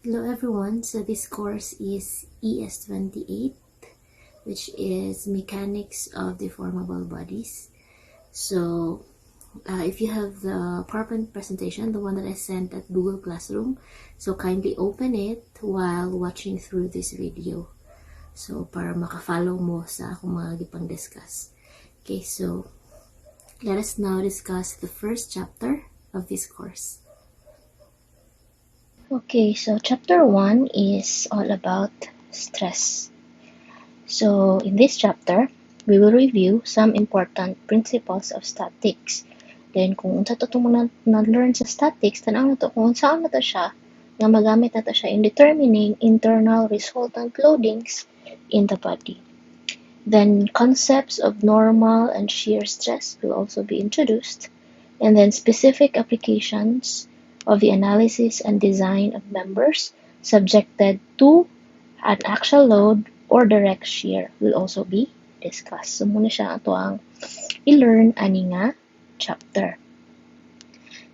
Hello everyone, so this course is ES28, which is Mechanics of Deformable Bodies. So if you have the PowerPoint presentation, the one that I sent at Google Classroom, so kindly open it while watching through this video. So para makafollow mo sa akong mga gipang discuss. Okay, so let us now discuss the first chapter of this course. Okay, so chapter 1 is all about stress. So in this chapter, we will review some important principles of statics. Then kung unsa to mo na-learn sa statics, tanaw na to kung saan na to siya, nga magamit na to siya in determining internal resultant loadings in the body. Then concepts of normal and shear stress will also be introduced, and then specific applications of the analysis and design of members subjected to an axial load or direct shear will also be discussed. So muna siya ato ang i-learn ani nga chapter.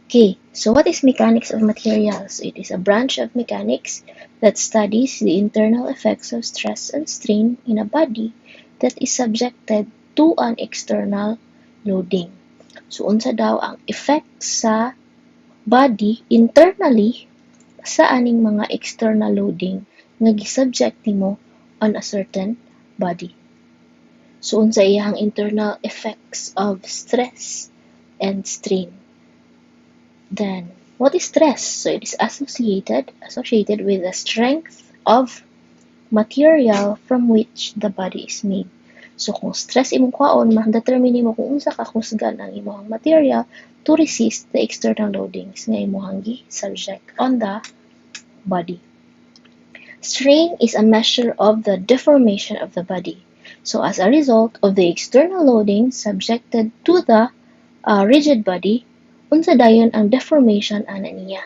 Okay, so what is mechanics of materials? It is a branch of mechanics that studies the internal effects of stress and strain in a body that is subjected to an external loading. So unsa daw ang effect sa body internally sa aning mga external loading nga gi-subject nimo on a certain body. So unsa iyang internal effects of stress and strain. Then what is stress? So it is associated with the strength of material from which the body is made. So kung stress imong kwaon, ma-determine mo kung unsa ka kusgan ang imong material to resist the external loadings nga imong gi-subject on the body. Strain is a measure of the deformation of the body. So as a result of the external loading subjected to the rigid body, unsa dayon ang deformation ana niya.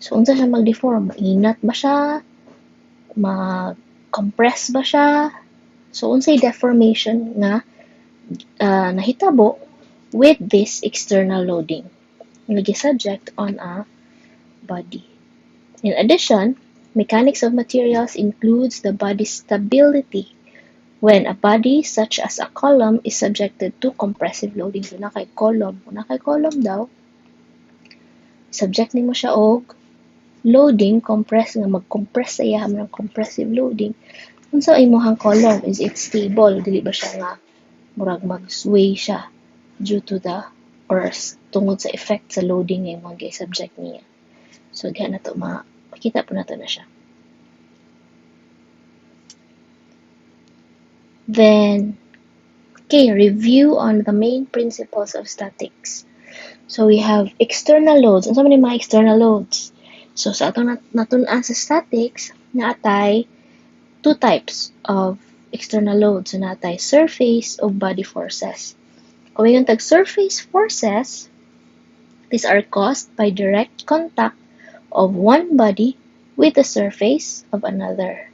So unsa siya mag-deform? Mainat ba siya? Mag-compress ba siya? So unsay deformation nga nahitabo with this external loading nga gi-subject on a body. In addition, mechanics of materials includes the body's stability when a body such as a column is subjected to compressive loading. So na kay column, kung na kay column daw, subject nimo siya og loading, compress nga mag-compress sa iya ng compressive loading. Unsa imong column, is it stable? Dili ba siya nga murag mag-sway siya due to the or tungod sa effect sa loading nga imong gi-subject niya. So diha na to makita po nato na siya. Then, okay, review on the main principles of statics. So we have external loads. Unsa man yung mga external loads? So sa atong natun-an sa statics, naatay two types of external loads. So naatay surface o body forces. Kung yung tag-surface forces, these are caused by direct contact of one body with the surface of another.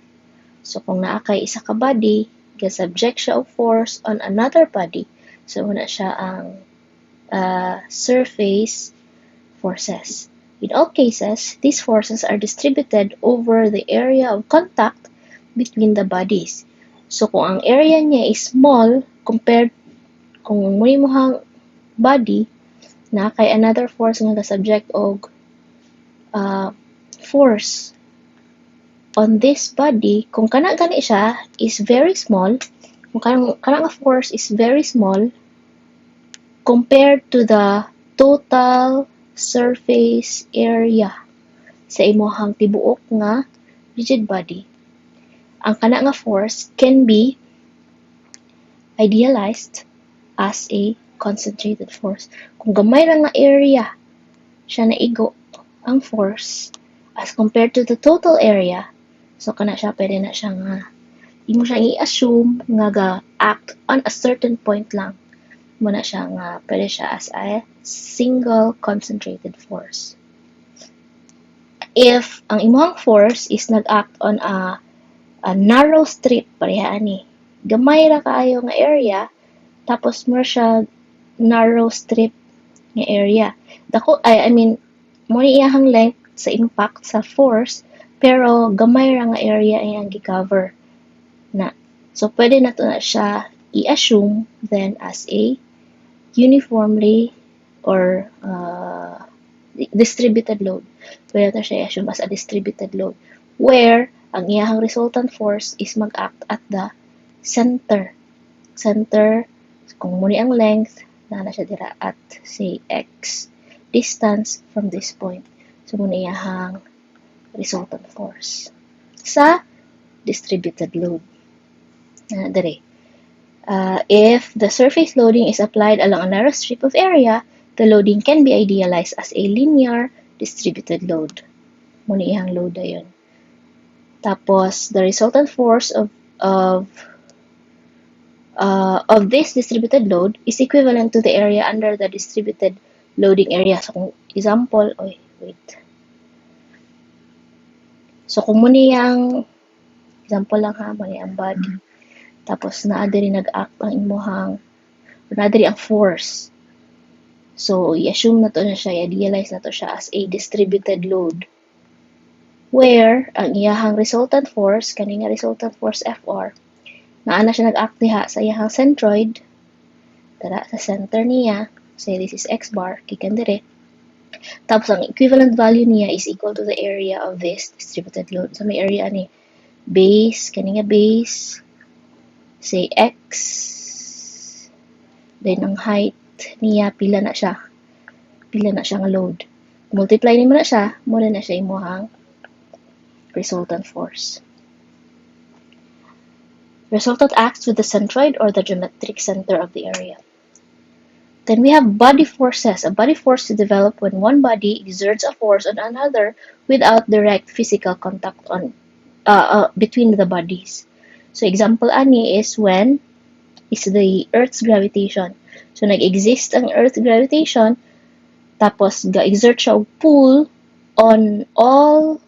So kung naa kay isa ka body, ga-subject siya of force on another body, so una siya ang surface forces. In all cases, these forces are distributed over the area of contact between the bodies. So kung ang area niya is small compared kung mo hang body na kay another force nga subject og force on this body, kung kana gani siya is very small, kung kana nga force is very small compared to the total surface area sa imong tibuok nga rigid body, ang kana nga force can be idealized as a concentrated force. Kung gamay lang nga area siya naigo ang force as compared to the total area, so kana siya pwede na siya nga imo siya i-assume nga ga-act on a certain point lang. Muna siya nga pwede siya as a single concentrated force. If ang imong force is nag-act on a narrow strip, pareha ani, gamay ra kaayo nga area, tapos mo siya narrow strip nga area. Dako, I mean, mo ni iyahang length sa impact sa force, pero gamay ra nga area iyang gi-cover na. So pwede na to na siya i-assume then as a uniformly or distributed load. Pwede na siya i-assume as a distributed load where ang iyahang resultant force is mag-act at the center. Center, kung muni ang length, na siya dira at say x distance from this point. So muna iyahang resultant force sa distributed load. Dire. If the surface loading is applied along a narrow strip of area, the loading can be idealized as a linear distributed load. Muna iyang load na yun. Tapos, the resultant force of this distributed load is equivalent to the area under the distributed loading area. So, kung example, So, kung muna yung, example lang ha, muna yung body. Tapos, naadari nag-act ang imuhang, naadari ang force. So, i-assume na to na siya, i-idealize na to siya as a distributed load. Where, ang iyahang resultant force, kaninga resultant force Fr, naana siya nag-act diha sa iyahang centroid, tara, sa center niya, say this is x bar, kikan dire. Tapos, ang equivalent value niya is equal to the area of this distributed load. So, may area ni base, kaninga base, say x, then ang height niya, pila na siya nga load. Multiply ni mo na siya, muna na siya imuhang resultant force. Resultant acts with the centroid or the geometric center of the area. Then we have body forces. A body force is developed when one body exerts a force on another without direct physical contact between the bodies. So example ani is when is the Earth's gravitation. So nag-exist ang Earth's gravitation, tapos ga-exert siya og pull on all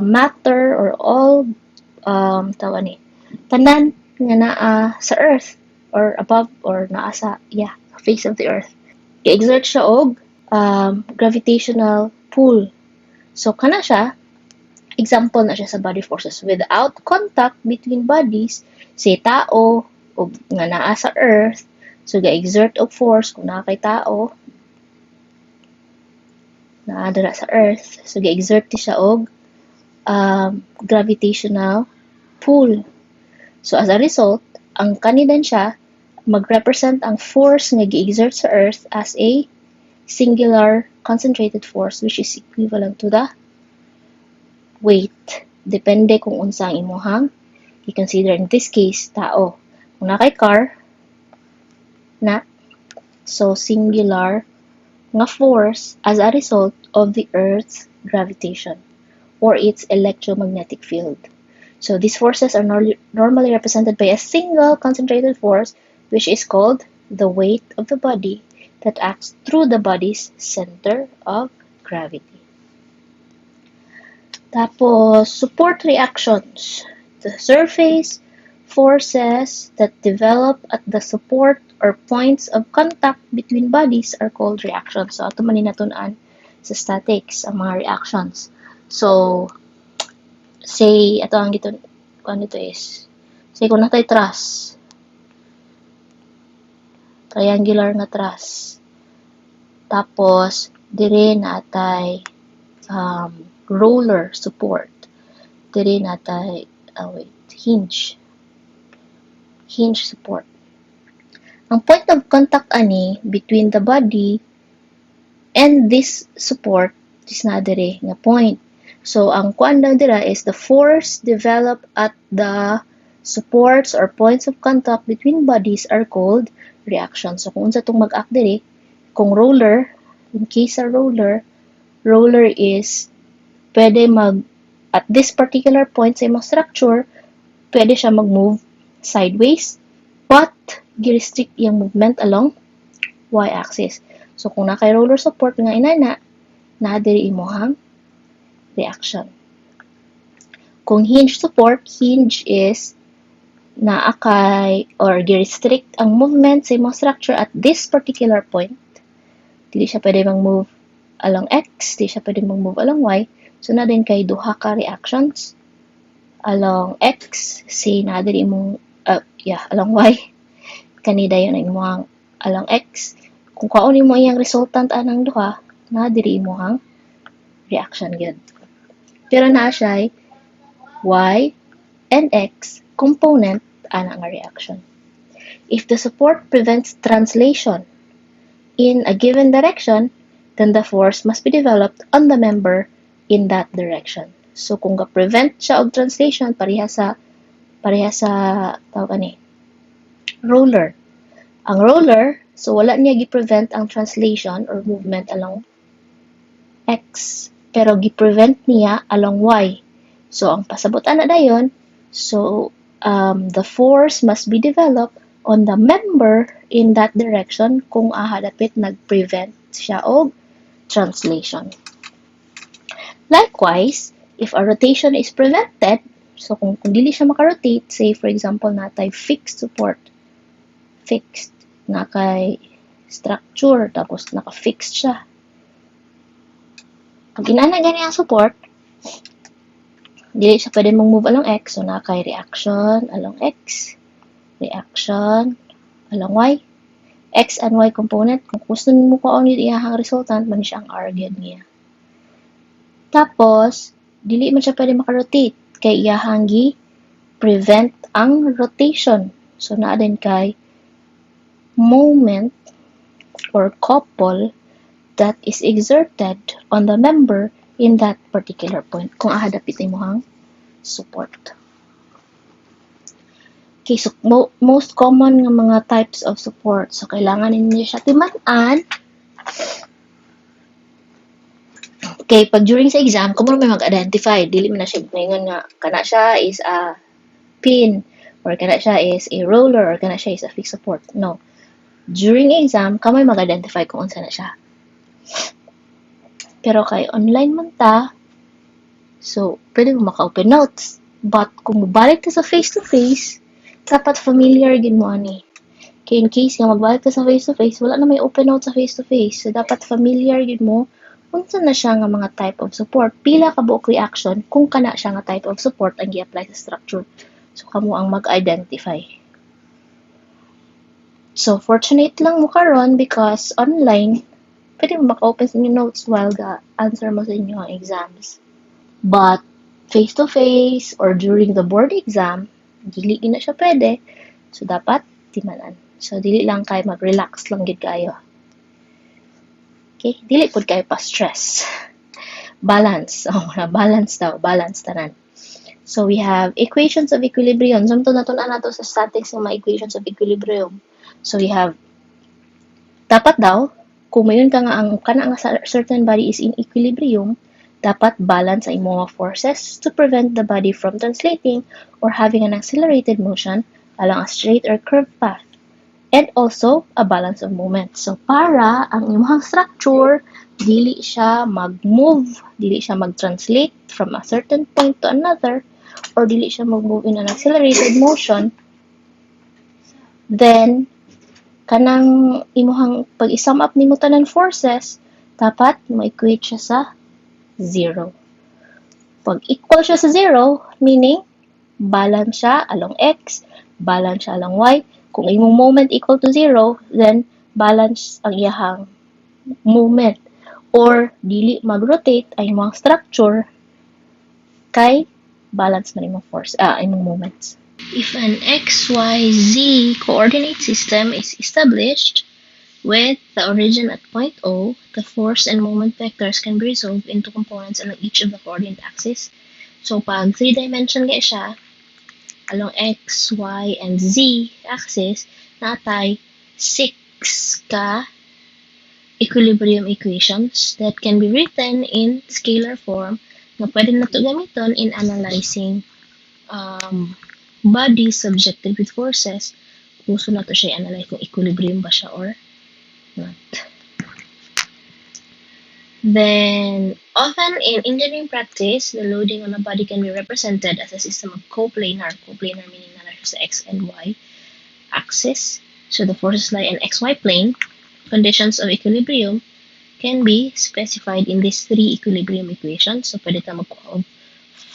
matter or all tanan nga naa sa Earth or above or naa sa face of the Earth. I-exert siya og gravitational pull. So kana siya, example na siya sa body forces without contact between bodies, say tao o nga naa sa Earth, so ga-exert og force kung naa kay tao naa dira sa Earth, so ga-exert siya og gravitational pull. So as a result, ang kanidan siya mag-represent ang force nga gi-exert sa Earth as a singular concentrated force which is equivalent to the weight. Depende kung unsa ang imuhang i-consider. In this case, tao. Kung na kay car, na, so singular nga force as a result of the Earth's gravitation or its electromagnetic field. So these forces are normally represented by a single concentrated force which is called the weight of the body that acts through the body's center of gravity. Tapos, support reactions. The surface forces that develop at the support or points of contact between bodies are called reactions. So, ito man natunan sa statics, ang mga reactions. So, say, ito ang dito, kung ito is, say, kung natay truss, triangular nga truss, tapos, dire natay roller support, dire natay, hinge support. Ang point of contact ani between the body and this support is na dire nga point. So, ang kuan daw dira is the force developed at the supports or points of contact between bodies are called reactions. So, kung unsa itong mag-act diri, kung roller, in case sa roller is pwede at this particular point sa imong structure, pwede siya mag-move sideways, but gi-restrict yung movement along y-axis. So, kung nakay roller support nga inana, na diri imohang reaction. Kung hinge support, hinge is naakay or gi-restrict ang movement sa imong structure at this particular point. Dili siya pwede mag-move along x, dili siya pwede mag-move along y, So na din kay duha ka reactions along x, say na diri imong along y, kanida yun ang imong along x. Kung kaon mo iyang resultant anang duha, na diri imong reaction gyud. Pero naa siya y and x component ana nga reaction. If the support prevents translation in a given direction, then the force must be developed on the member in that direction. So kung ga-prevent siya og translation, pareha sa tawag ani roller. Ang roller, so wala niya gi-prevent ang translation or movement along x, pero gi-prevent niya along y. So ang pasabot ana dayon, so the force must be developed on the member in that direction kung aha dapit nag-prevent siya og translation. Likewise, if a rotation is prevented, so kung dili siya makarotate, say for example natay fixed support, fixed na kay structure tapos naka-fixed siya. Pag inana gani ang support, dili siya pwede move along x, so na kay reaction along x, reaction along y, x and y component. Kung gusto mo ko ang iyahang resultant, man siya ang r gyud niya. Tapos, dili man siya pwede makarotate kay iyahang prevent ang rotation. So, naa din kay moment or couple that is exerted on the member in that particular point kung aha dapit imong support. Okay, so most common nga mga types of support. So, kailangan ninyo siya timan-an. Okay, pag during sa exam, kung may mag-identify, dili mo na siya ngayon nga, kana siya is a pin, or kana siya is a roller, or kana siya is a fixed support. No. During exam, kamay mag-identify kung unsa na siya. Pero kay online man ta, so, pwede mo maka-open notes. But, kung mabalik ka sa face-to-face, dapat familiar din mo ani. Kaya in case nga magbalik ka sa face-to-face, wala na may open notes sa face-to-face. So, dapat familiar din mo unsa na siya nga mga type of support, pila ka buok reaction kung kana siya nga type of support ang gi-apply sa structure. So, kamo ang mag-identify. So, fortunate lang mo karon because online, pwede mo maka-open sa inyong notes while ga-answer mo sa inyong exams. But, face-to-face or during the board exam, dili na siya pwede. So, dapat timanan. So, dili lang kay mag-relax lang gid kayo. Okay, dili pud kayo pa-stress. Balance. Balance tanan. So, we have equations of equilibrium. Samtod nato sa statics ng mga equations of equilibrium. So, we have, dapat daw, kung mayon ka nga ang kana nga certain body is in equilibrium, dapat balance ang imong forces to prevent the body from translating or having an accelerated motion along a straight or curved path. And also, a balance of moment. So, para ang imong structure, dili siya mag-move, dili siya mag-translate from a certain point to another, or dili siya mag-move in an accelerated motion, then, kanang imong pag-sum up nimo tanan forces, dapat ma-equate siya sa 0. Pag equal siya sa 0, meaning, balance siya along x, balance siya along y. Kung imong moment equal to 0, then balance ang iyahang movement. Or, dili mag-rotate ang imong structure kay balance man imong force, imong moments. If an x, y, z coordinate system is established with the origin at point O, the force and moment vectors can be resolved into components along each of the coordinate axes. So, pag 3-dimension siya, along x, y, and z axis, natay 6 ka equilibrium equations that can be written in scalar form na pwede na ito gamiton in analyzing bodies subjected with forces. Gusto na ito siya i-analyze kung equilibrium ba siya or not. Then, often in engineering practice, the loading on a body can be represented as a system of coplanar. Coplanar meaning na sa x and y axis. So the forces lie in xy plane. Conditions of equilibrium can be specified in these three equilibrium equations. So, pwede tayo magkuha of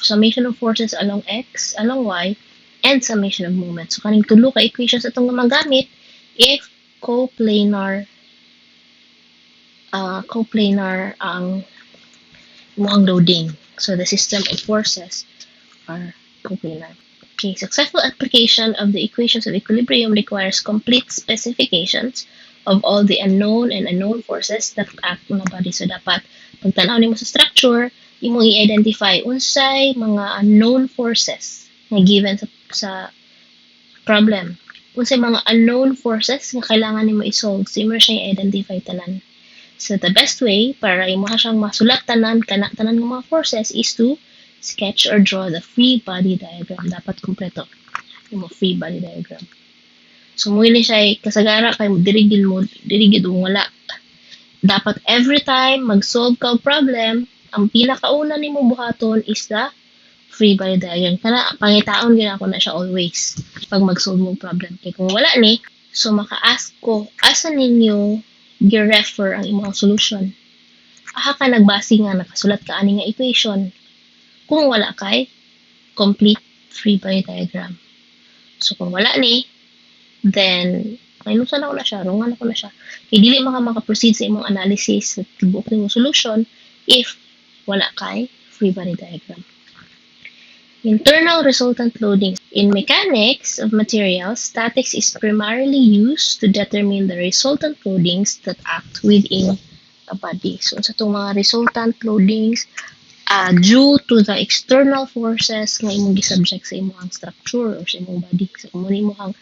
summation of forces along x, along y, and summation of moments. So, kaning tulo ka equations itong magamit if coplanar ang muang loading. So, the system of forces are coplanar. Okay, successful application of the equations of equilibrium requires complete specifications of all the unknown and unknown forces that act on a body. So, dapat, pag tanaw nimo sa structure, imong i-identify unsay mga unknown forces na given sa problem. Unsay mga unknown forces nga kailangan nimo i-solve. So, imo siya i-identify tanan. So, the best way para imo siyang masulat tanan ng mga forces is to sketch or draw the free body diagram. Dapat kompleto yung free body diagram. So, muli siya kasagara kay dirigid mo wala. Dapat every time mag-solve ka og problem, ang pinakauna nimo buhaton is the free body diagram. Kana pangitaon gyud ako na siya always pag mag-solve mo problem. Kay kung wala ni, so maka-ask ko asa ninyo gi-refer ang imong solution. Aha ka nagbase nga nakasulat ka ani nga equation. Kung wala kay complete free body diagram. So, kung wala ni, then, minusan ako na siya, wrongan ako na siya. Kaya dili maka-proceed sa imong analysis at tibuok nimong solution if wala kay free body diagram. Internal resultant loading. In mechanics of materials, statics is primarily used to determine the resultant loadings that act within a body. So, sa itong mga resultant loadings, due to the external forces nga imong gi-subject sa imong structure or sa imong body. So, kung muna imong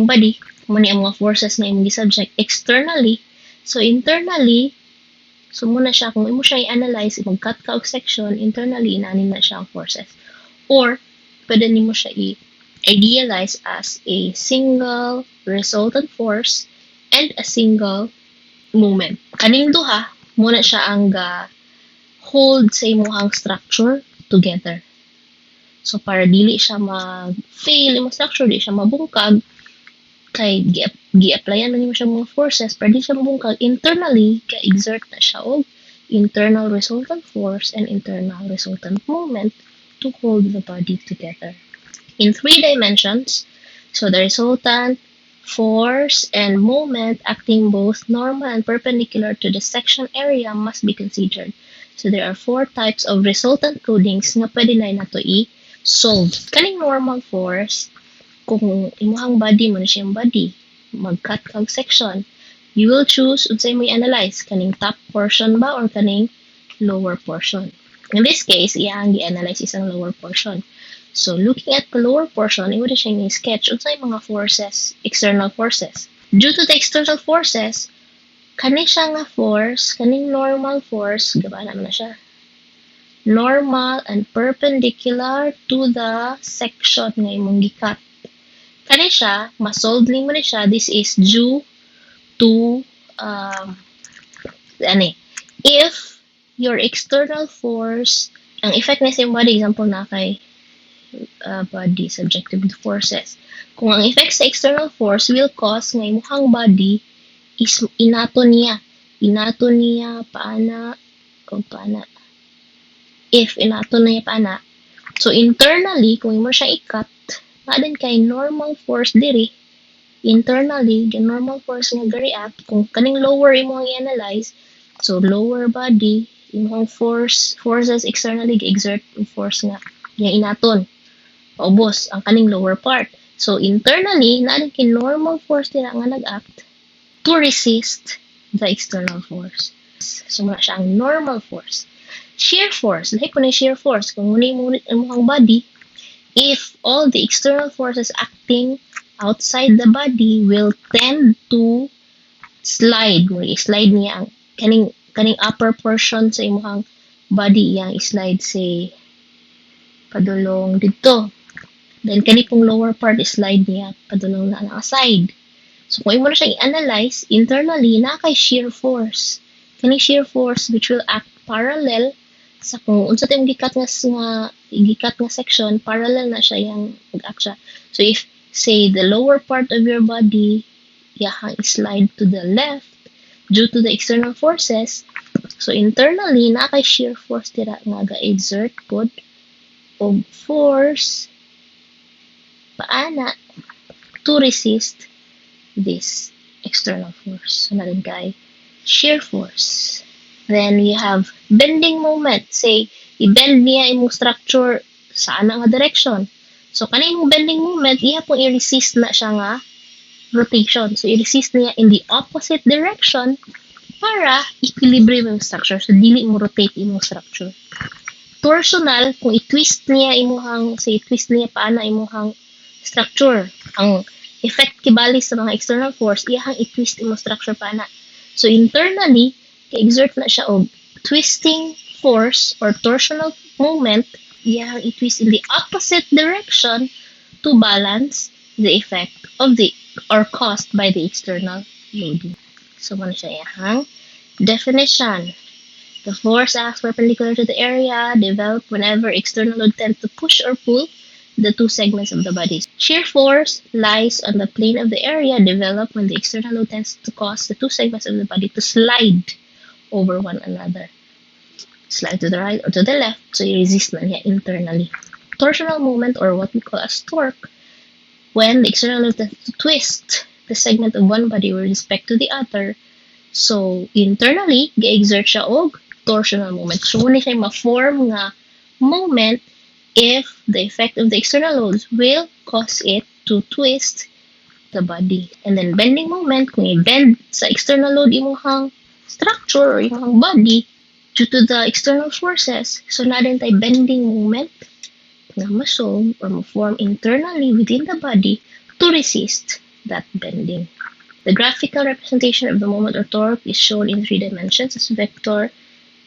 body, muna ang mga forces nga imong gi-subject externally. So, internally, so muna siya, kung imo siya i-analyze, mag-cut ka og section, internally, inanin na siya ang forces. Or, pwede nimo siya i-idealize as a single resultant force and a single moment. Kaning duha, muna siya ang hold sa imong structure together. So, para dili siya mag-fail imong structure, di siya mabungkag, kay gi-applyan na nimo siya mga forces, para di siya mabungkag, internally, ka-exert na siya og internal resultant force and internal resultant moment to hold the body together. In 3 dimensions, so the resultant force and moment acting both normal and perpendicular to the section area must be considered. So there are 4 types of resultant loadings nga pwede na nato i-solve. Kaning normal force, kung imuhang body mo na siyang body, mag-cut kag section, you will choose unsay mo i-analyze, kaning top portion ba or kaning lower portion. In this case, iyang i-analyze isang lower portion. So, looking at the lower portion, imo na siyang i-sketch unsay mga forces, external forces. Due to the external forces, kani siya nga force, kaning normal force, gaba naman na siya. Normal and perpendicular to the section nga imong gikat. Kani siya, ma-solve mo na siya, this is due to, if your external force, ang effect na sa body, example na kay body, subjective forces. Kung ang effect sa external force will cause nga imong body is inato niya paana. If inato niya paana, so internally kung imo siya i-cut, madin kay normal force diri internally, the normal force nga ga-react kung kaning lower imo ang i-analyze, so lower body imong forces externally ga-exert yung force nga inaton paubos ang kaning lower part. So internally na kay normal force nila nga nag-act to resist the external force. So muna siya ang normal force. Shear force, lahi po na shear force, kung muna imong body, if all the external forces acting outside the body will tend to slide niya ang kaning upper portion sa imong body yang slide say padulong dito. Then kani pong lower part slide niya padulong na side. So kung imo na siya i-analyze internally na kay shear force. Kani shear force which will act parallel sa kung unsa tayong gikat nga section, parallel na siya yang mag-act siya. So if say the lower part of your body yahang slide to the left, due to the external forces. So internally na kay shear force dira nga ga-exert pod og force paana to resist this external force. So natin kay shear force. Then you have bending moment. Say, i-bend niya imong structure sa ana nga direction. So kanay imong bending moment, iya pong i-resist na siya nga rotation. So i-resist niya in the opposite direction para equilibrium yung structure. So dili mo rotate imong structure. Torsional, kung i-twist niya imuhang, say, i-twist niya paana imuhang structure. Ang effect kibali sa mga external force, iyahang i-twist imong structure paana. So internally, ka-exert na siya og twisting force or torsional moment, iyahang i-twist in the opposite direction to balance the effect of the or caused by the external loading. So muna siya iyahang definition. The force acts perpendicular to the area developed whenever external load tends to push or pull the two segments of the body. Shear force lies on the plane of the area developed when the external load tends to cause the two segments of the body to slide over one another. Slide to the right or to the left, so you resist na niya internally. Torsional moment, or what we call as torque, when the external load tends to twist the segment of one body with respect to the other. So internally, ga-exert siya og torsional moment. So muna siya ma-form nga moment if the effect of the external loads will cause it to twist the body. And then bending moment, kung i-bend sa external load imong structure or imong body due to the external forces, so na din tayo bending moment na ma-solve or ma-form internally within the body to resist that bending. The graphical representation of the moment or torque is shown in 3 dimensions as vector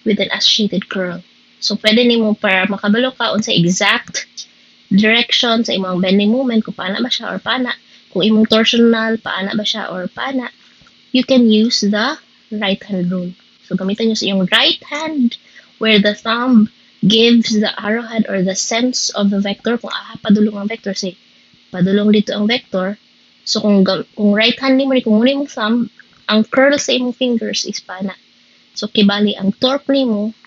with an associated curl. So, pwede nimo para makabalo ka unsa exact direction sa imong bending moment, kung paana ba siya or paana. Kung imong torsional, paana ba siya or paana. You can use the right hand rule. So, gamitan nyo sa iyong right hand where the thumb gives the arrowhead or the sense of the vector. Kung padulong ang vector, say, padulong dito ang vector. So, kung right hand nimo, kung muna imong thumb, ang curl sa imong fingers is paana. So, kibali ang torque nimo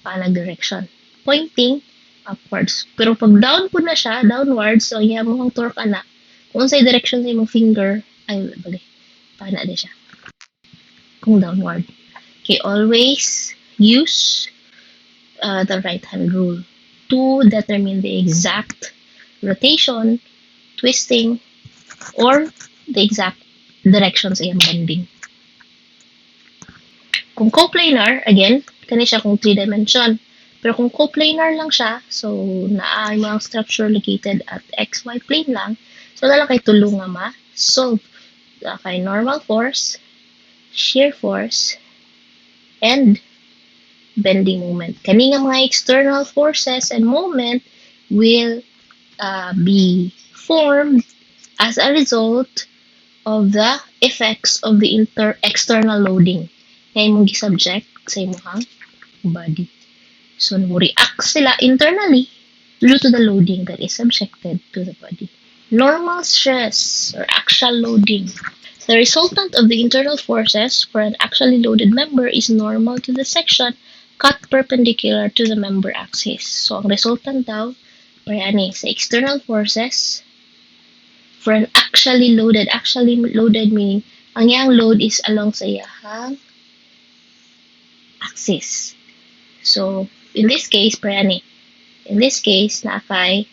paana direction, pointing upwards. Pero pag down po na siya, downwards, so iya mo ang torque ana, kung sa direction sa imong finger, ay, bali, paana din siya. Kung downward. Okay, always use the right hand rule to determine the exact rotation, twisting, or the exact direction sa iyang bending. Kung coplanar, again, kani siya kung 3 dimension. Pero kung coplanar lang siya, so naa yung mga structure located at XY plane lang, so nalang kay tulong nga ma-solve. Kay normal force, shear force, and bending moment. Kani nga mga external forces and moment will be formed as a result of the effects of the external loading na imong gi-subject sa imong body. So, react sila internally due to the loading that is subjected to the body. Normal stress or axial loading. The resultant of the internal forces for an axially loaded member is normal to the section cut perpendicular to the member axis. So, ang resultant daw, sa external forces for an axially loaded meaning, ang yang load is along sa iyahang axis. So, in this case, na kay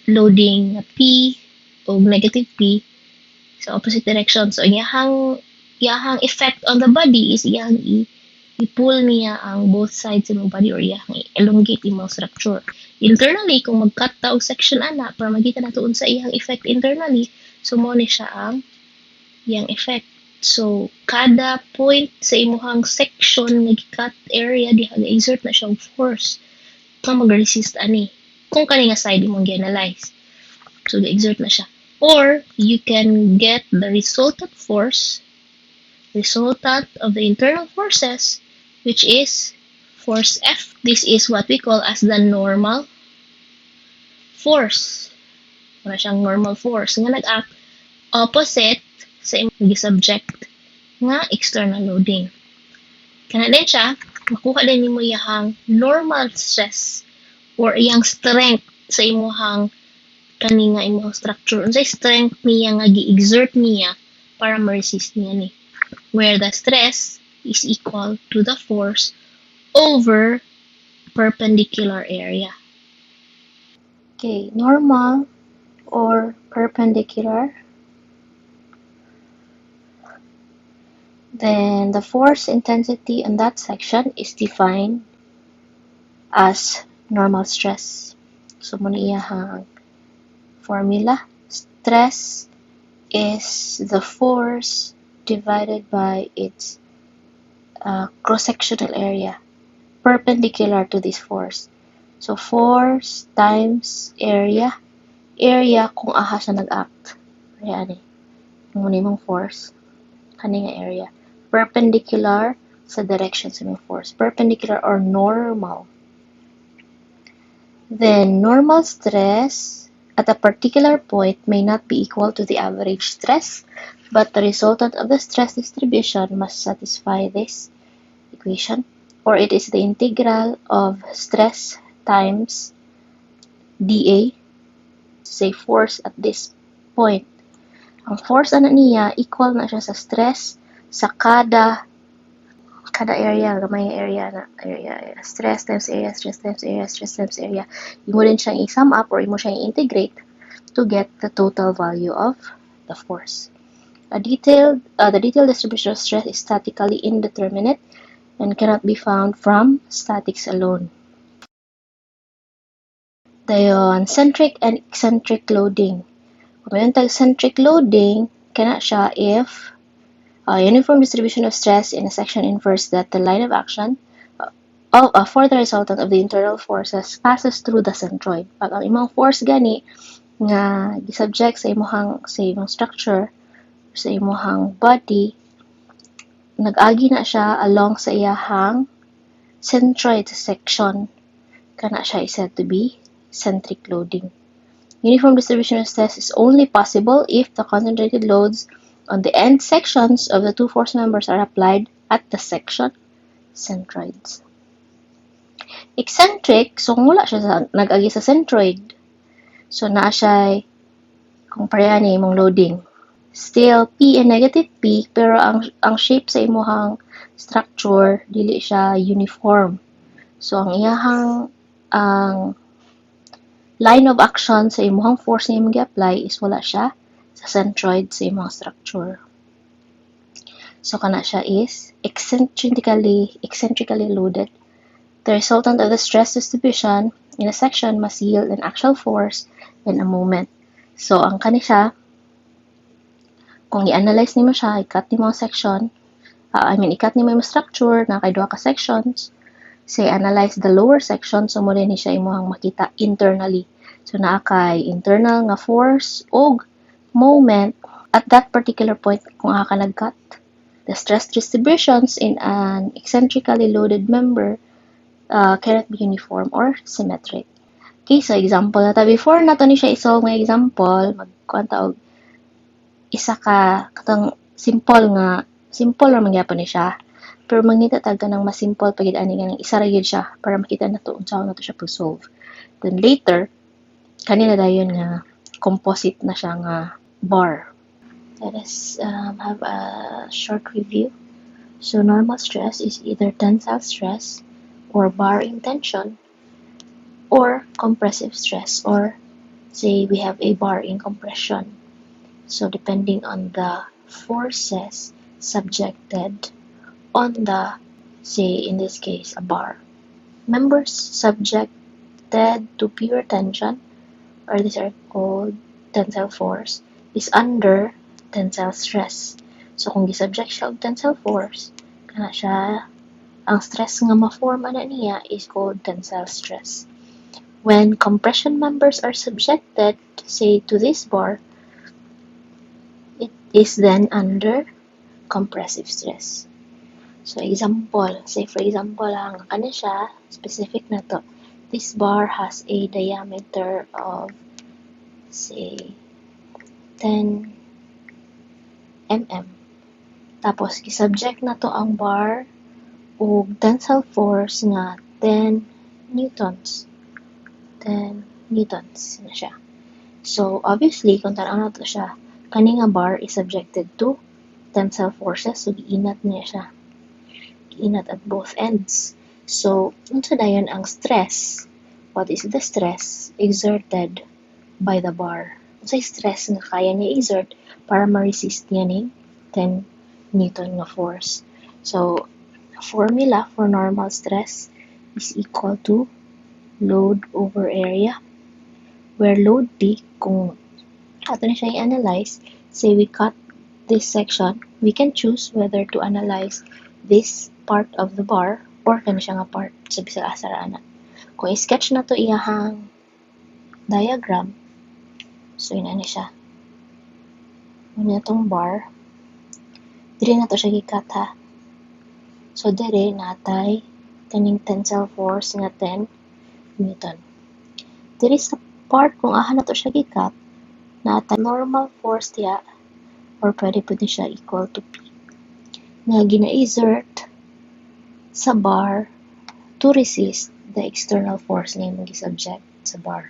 loading P o negative P sa opposite direction. So, iyahang effect on the body is iyahang i-pull niya ang both sides ng body or iyahang elongate imong structure. Internally, kung mag-cut ta og section ana para magita nato unsa iyang effect internally, so mo ni siya ang iyang effect. So, kada point sa imuhang section nga cut area diha ga-exert na siya og force nga mag-resist ani kung kani nga side imong gi-analyze. So, ga-exert na siya. Or, you can get the resultant of the internal forces, which is force F. This is what we call as the normal force. Wala siyang normal force nga nag-act opposite sa imong gi-subject nga external loading. Kana din siya, makuha din nimo iyang normal stress or iyang strength sa imuhang kani nga imong structure. Unsay strength niya nga gi-exert niya para ma-resist niya ni. Where the stress is equal to the force over perpendicular area. Okay, normal or perpendicular. Then the force intensity in that section is defined as normal stress. So muna iyahang formula. Stress is the force divided by its cross-sectional area perpendicular to this force. So force times area. Area kung aha siya nag-act. Kaya ani. Muna imong force. Kani nga area. Perpendicular sa direction sa imong force. Perpendicular or normal. Then normal stress at a particular point may not be equal to the average stress, but the resultant of the stress distribution must satisfy this equation, or it is the integral of stress times dA, say force at this point. Ang force ana niya equal na siya sa stress sa kada area, gamay area na area. Stress times area, stress times area, stress times area. Imo din siyang i-sum up or imo siyang i-integrate to get the total value of the force. The detailed distribution of stress is statically indeterminate and cannot be found from statics alone. Dayon, centric and eccentric loading. Kung mayroon tag centric loading, kana siya if uniform distribution of stress in a section infers that the line of action for the resultant of the internal forces passes through the centroid. Pag ang imong force gani nga gi-subject sa imong structure, sa imong body, nag-agi na siya along sa iyahang centroid section, kana siya is said to be centric loading. Uniform distribution of stress is only possible if the concentrated loads on the end sections of the two force members are applied at the section centroids. Eccentric, so wala siya nag-agi sa centroid. So naa siya kung pareha ni imong loading. Still P and negative P, pero ang shape sa imong structure dili siya uniform. So ang iyahang line of action sa imong force na imong gi-apply is wala siya sa centroid sa imong structure. So kana siya is eccentrically loaded. The resultant of the stress distribution in a section must yield an actual force in a moment. So ang kani siya, kung i-analyze nimo siya, ikat nimo ang section, ikat nimo yung structure na kay duha ka sections, say analyze the lower section, so mo rin siya imong makita internally. So naa kay internal nga force o moment at that particular point kung ka nag-cut. The stress distributions in an eccentrically loaded member cannot be uniform or symmetric. Okay, so example na ta. Before nato ni siya isolve nga example, magkuanta og isa ka katong simple ra man gyapon ni siya. Pero mangita tag kanang mas simple pagid ani nga isa ra gyud siya para makita nato unsa nato siya pag-solve. Then later kanina dayon nga composite na siya nga bar. Let us have a short review. So normal stress is either tensile stress or bar in tension, or compressive stress, or say we have a bar in compression. So depending on the forces subjected on the, say in this case, a bar. Members subjected to pure tension, or these are called tensile force, is under tensile stress. So kung gi-subject siya og tensile force, kana siya ang stress nga ma-form ana niya is called tensile stress. When compression members are subjected, say to this bar, it is then under compressive stress. So example, say for example ang kana siya specific na to. This bar has a diameter of say 10 mm. Tapos gi-subject na to ang bar og tensile force nga 10 newtons. 10 newtons na siya. So obviously kung tan-aw na to siya, kani nga bar is subjected to tensile forces, so giinat niya siya. Giinat at both ends. So unsa dayon ang stress? What is the stress exerted by the bar? Unsay stress nga kaya niya exert para ma-resist niya ning 10 newton nga force? So formula for normal stress is equal to load over area, where load D, kung ato na siya i-analyze, say we cut this section, we can choose whether to analyze this part of the bar or kani siya nga part sa bisag asarana. Kung i-sketch na to iyahang diagram, so ina ni siya. Muna itong bar, dire na to siya gikat ha. So dire natay kaning tensile force nga 10 newton. Dire sa part kung aha na to siya gikat, natay normal force diya, or pwede po din siya equal to P, nga gina-exert sa bar to resist the external force nga imong gi-subject sa bar.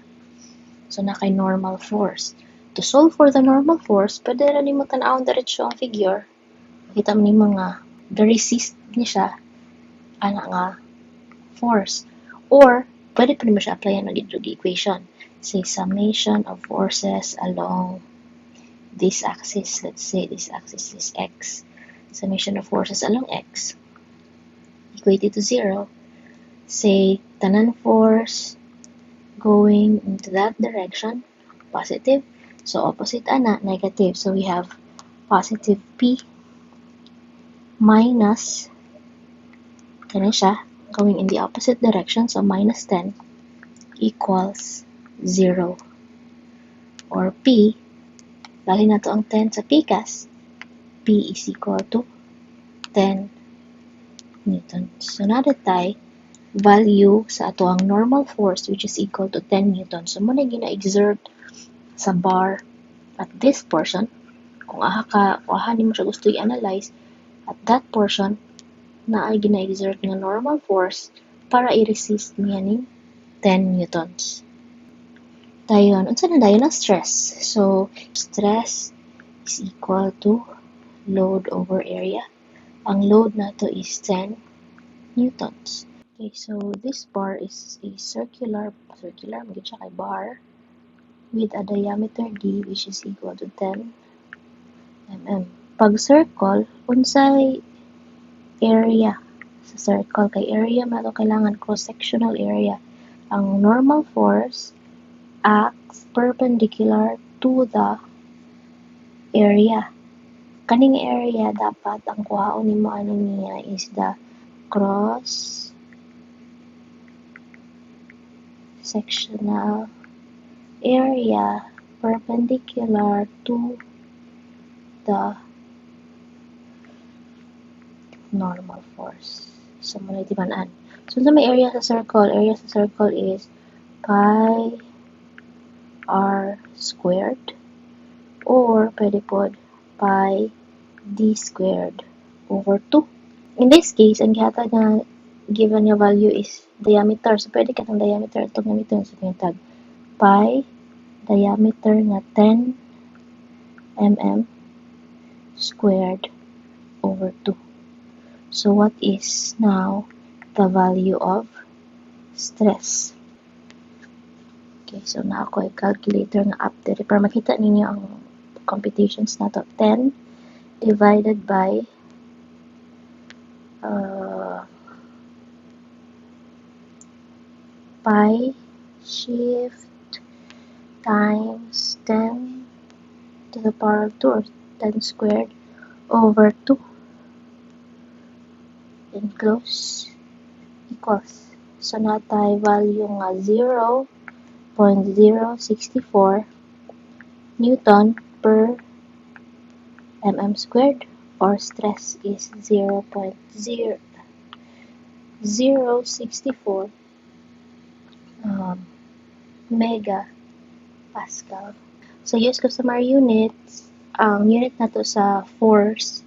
So na kay normal force. To solve for the normal force, pwede na nimo tan-awon diretso ang figure. Kita mo nimo nga the-resist ni siya ana nga force. Or pwede pa nimo siya applyan og equation. Say summation of forces along this axis. Let's say this axis is x. Summation of forces along x equated to 0. Say tanan force going into that direction, positive. So opposite ana, negative. So we have positive P minus, kani siya, going in the opposite direction, so minus 10 equals 0. Or P, lagi na to ang 10 sa PCAS, P is equal to 10 newtons. So nadatay value sa ato ang normal force, which is equal to 10 newtons. So muna gina-exert sa bar at this portion. Kung aha nimo siya gusto i-analyze, at that portion na ay gina-exert nga normal force para i-resist niya ning 10 newtons. Dayon, unsa na dayon ang stress? So stress is equal to load over area. Ang load nato is 10 newtons. Okay, so this bar is a circular magid siya kay bar with a diameter D which is equal to 10 mm. Pag circle, unsay area sa circle? Kay area man ito kailangan cross-sectional area. Ang normal force acts perpendicular to the area. Kaning area dapat ang kuhaon nimo ano niya is the cross sectional area perpendicular to the normal force. So muna itibanan. So sa may area sa circle is pi r squared, or pwede pod pi d squared over 2. In this case, ang gihatag nga given nga value is diameter. So pwede katong diameter itong gamiton sa tinatag pi diameter nga 10 mm squared over 2. So what is now the value of stress? Okay, so na ako ay calculator nga up there para makita ninyo ang computations nato. 10 divided by pi shift times 10 to the power of 2, or 10 squared over 2 and close equals. So natay value nga 0.064 Newton per mm squared, or stress is 0.0064 mega Pascal. So use customary units. Ang unit nato sa force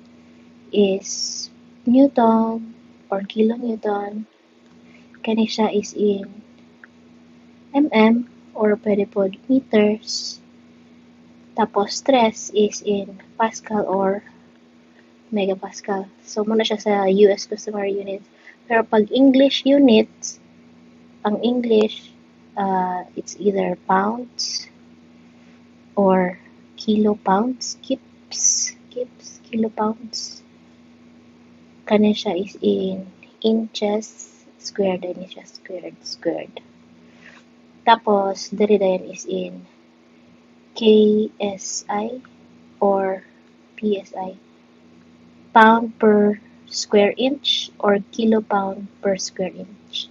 is Newton or kilonewton. Kani siya is in mm or pwede po meters. Tapos stress is in Pascal or megapascal. So muna siya sa US customary units. Pero pag English units, ang English, it's either pounds or kilopounds, kilopounds. Kani siya is in inches squared, din siya squared. Tapos, diri dayon is in KSI or PSI. Pound per square inch or kilopound per square inch.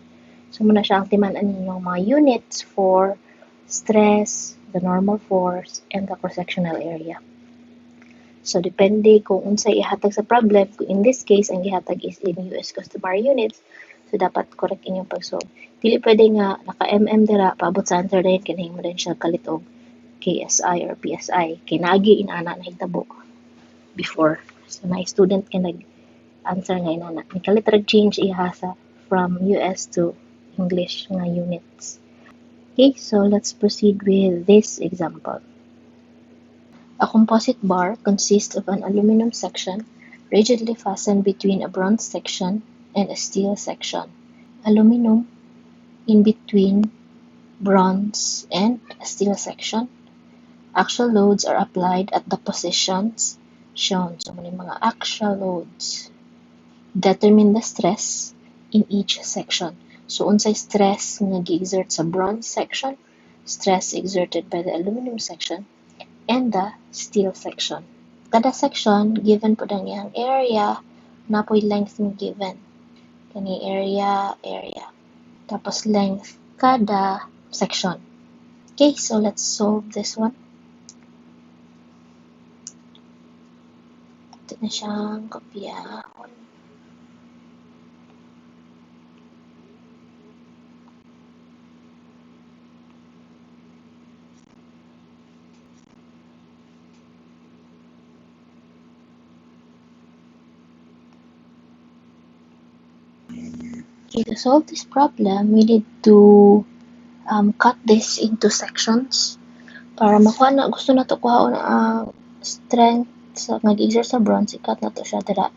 So, muna siya ang timan-an ninyong mga units for stress, the normal force, and the cross-sectional area. So, depende kung unsay ihatag sa problem. Kung in this case, ang ihatag is in US customary units, so dapat correct inyong pag-solve. Dili pwede nga naka-mm dira, paabot sa answer dahil kinahin mo rin siya kalit og KSI or PSI. Kinagi inaana na hitabo before. So, na student ka nag-answer nga inaana. Nikalit change ihasa from US to English nga units. Okay, so let's proceed with this example. A composite bar consists of an aluminum section rigidly fastened between a bronze section and a steel section. Aluminum in between bronze and a steel section. Actual loads are applied at the positions shown. So, muna mga actual loads. Determine the stress in each section. So, unsay stress nga gi-exert sa bronze section, stress exerted by the aluminum section, and the steel section. Kada section, given po ang iyang area, na po'y length ng given. Kani area. Tapos length kada section. Okay, so let's solve this one. Ito na siyang kopyahon. Okay, to solve this problem, we need to cut this into sections para makuha na, gusto na to kuha na strength sa mag-exert sa bronze, i-cut na to siya dira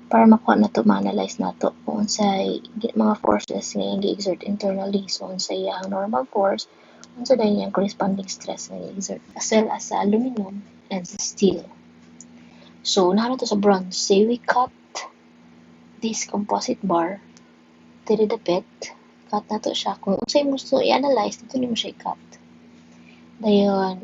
para makuha na to, ma-analyze na to kung unsay mga forces nga gi-exert internally. So unsay ang normal force, unsay dahil yung corresponding stress nga gi-exert, as well as sa aluminum and sa steel. So nahan to sa bronze, say we cut this composite bar, diri dapit, cut na to siya. Kung unsay mo gusto i-analyze, dito ni mo siya i-cut. Dayon,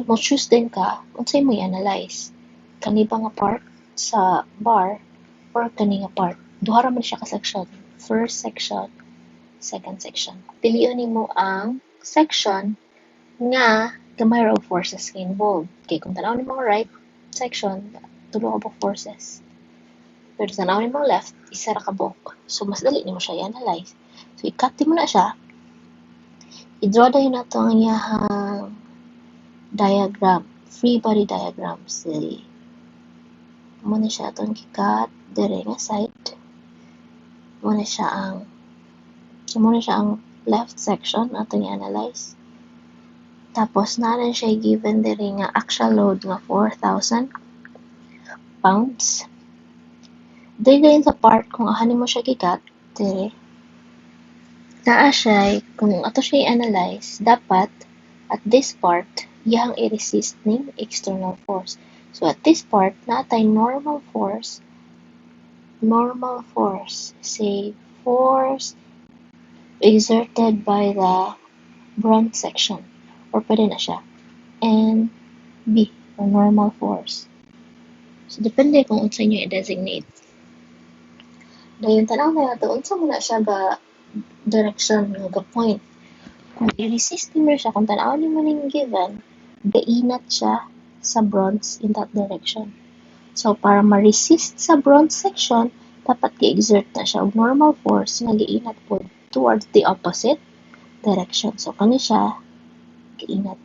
mo choose din ka, unsay mo i-analyze. Kani ba nga part sa bar, or kani nga part. Duha ra man siya ka section. First section, second section. Piliun nimo ang section nga gamay ra og forces nga involved. Kay kung tanaw nimo right section, tulo ka forces. Pero sa tanaw nimo left, isa ra ka bulk. So, mas dali nimo siya i-analyze. So, i-cut mo na siya. I-draw dayon na ito ang iyahang diagram. Free body diagram. Say, muna siya itong i-cut. Dire nga side. Muna siya ang left section atong i-analyze. Tapos, naran siya given dire nga actual load nga 4,000 pounds. Dahil sa part, kung ahanin mo siya gikat, dire, naa siya, kung ato siya i-analyze, dapat, at this part, iyang i-resist ng external force. So, at this part, natay normal force, say, force exerted by the bronze section, or pwede na siya, and B, or normal force. So, depende kung unsa nyo i-designate. Dayon tanaw na nato, unsa mo na siya ga direction nga point. Kung i-resist mo siya, kung tanaw ni mo ning given, gainat siya sa bronze in that direction. So, para ma-resist sa bronze section, dapat i-exert na siya og normal force nga gainat po towards the opposite direction. So, kani siya gainat.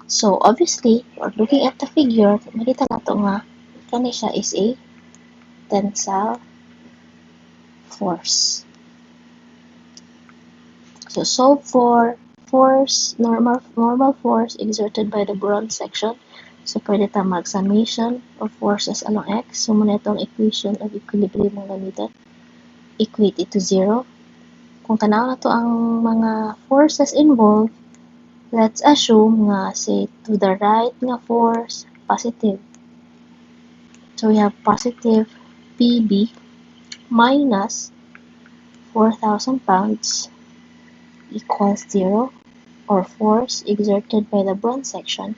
So, obviously, or looking at the figure, makita nato nga kani siya is a tensile force. So solve for normal force exerted by the bronze section. So pwede ta mag-summation of forces along x. So muna itong equation of equilibrium mong gamitin. Equate it to 0. Kung tanaw na to ang mga forces involved, let's assume nga say to the right nga force positive. So we have positive PB minus 4,000 pounds equals 0, or force exerted by the bronze section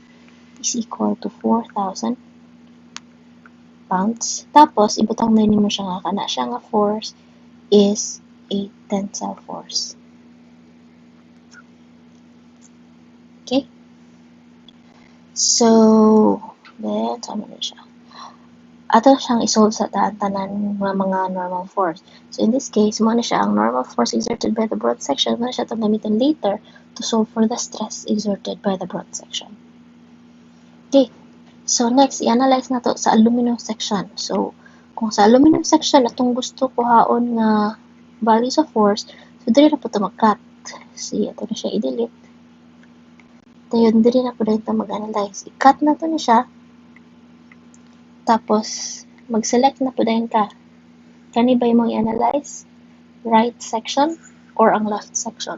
is equal to 4,000 pounds. Tapos, ibutang na mo siya nga kana siya nga force is a tensile force. Okay? So, then, sama na siya. Ato siyang isolve sa tanan mga normal force. So, in this case, mo na siya ang normal force exerted by the bronze section. Mo na siya itong gamitin later to solve for the stress exerted by the bronze section. Okay. So, next, i-analyze na to sa aluminum section. So, kung sa aluminum section, atong gusto kuhaon nga values of force, so, dili na po ito mag-cut. See, ito na siya i-delete. Dayon, dili na po rin ito mag-analyze. I-cut na to na siya. Tapos, mag-select na po din ka. Kani ba yung i-analyze? Right section or ang left section?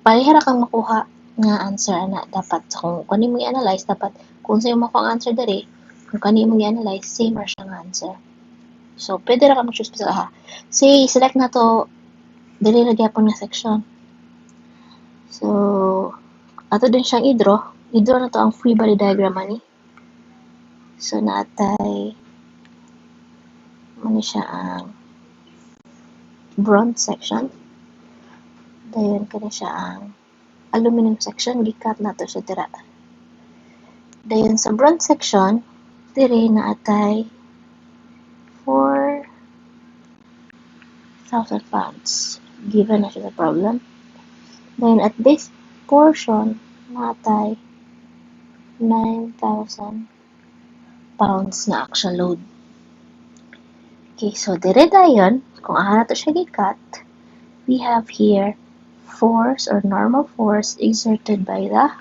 Parehara kang makuha nga answer na dapat. So, kung kani mo i-analyze, dapat kung sa'yo makuha ang answer dali, kung kani mo i-analyze, same or siyang answer. So, pwede ra ka mag-choose pa sa ha. Say, select na to, dali na gyapon nga section. So, ato din siyang i-draw. I-draw na to ang free body diagram ani. So, natay ano siya ang bronze section. Dayon ka na siya ang aluminum section. Gikat na to siya dira. Dayon sa bronze section, dire na atay 4,000 pounds. Given na siya sa problem. Then at this portion, na atay 9,000 pounds na actual load. Okay, so dire dayon, kung aha na to siya gikat, we have here force or normal force exerted by the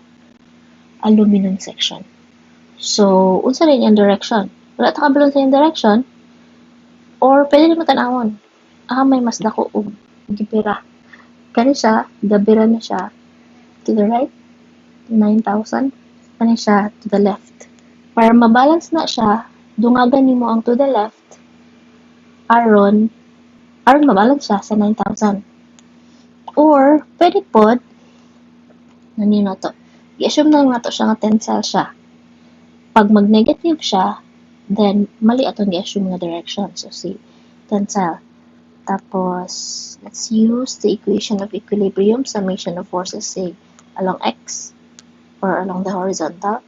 aluminum section. So, unsa rin yung direction? Wala ta kabalon sa yung direction, or pwede naman tanawon. May mas dako og gipira. Kani siya, dabira na siya to the right, 9,000. Kani siya to the left. Para mabalance na siya, dungagan nimo ang to the left, aron mabalance siya sa 9,000. Or, pwede pod, nanino to, i-assume na nga to siya nga tensile siya. Pag mag-negative siya, then mali atong i-assume nga direction. So, see, tensile. Tapos, let's use the equation of equilibrium, summation of forces, say, along x, or along the horizontal,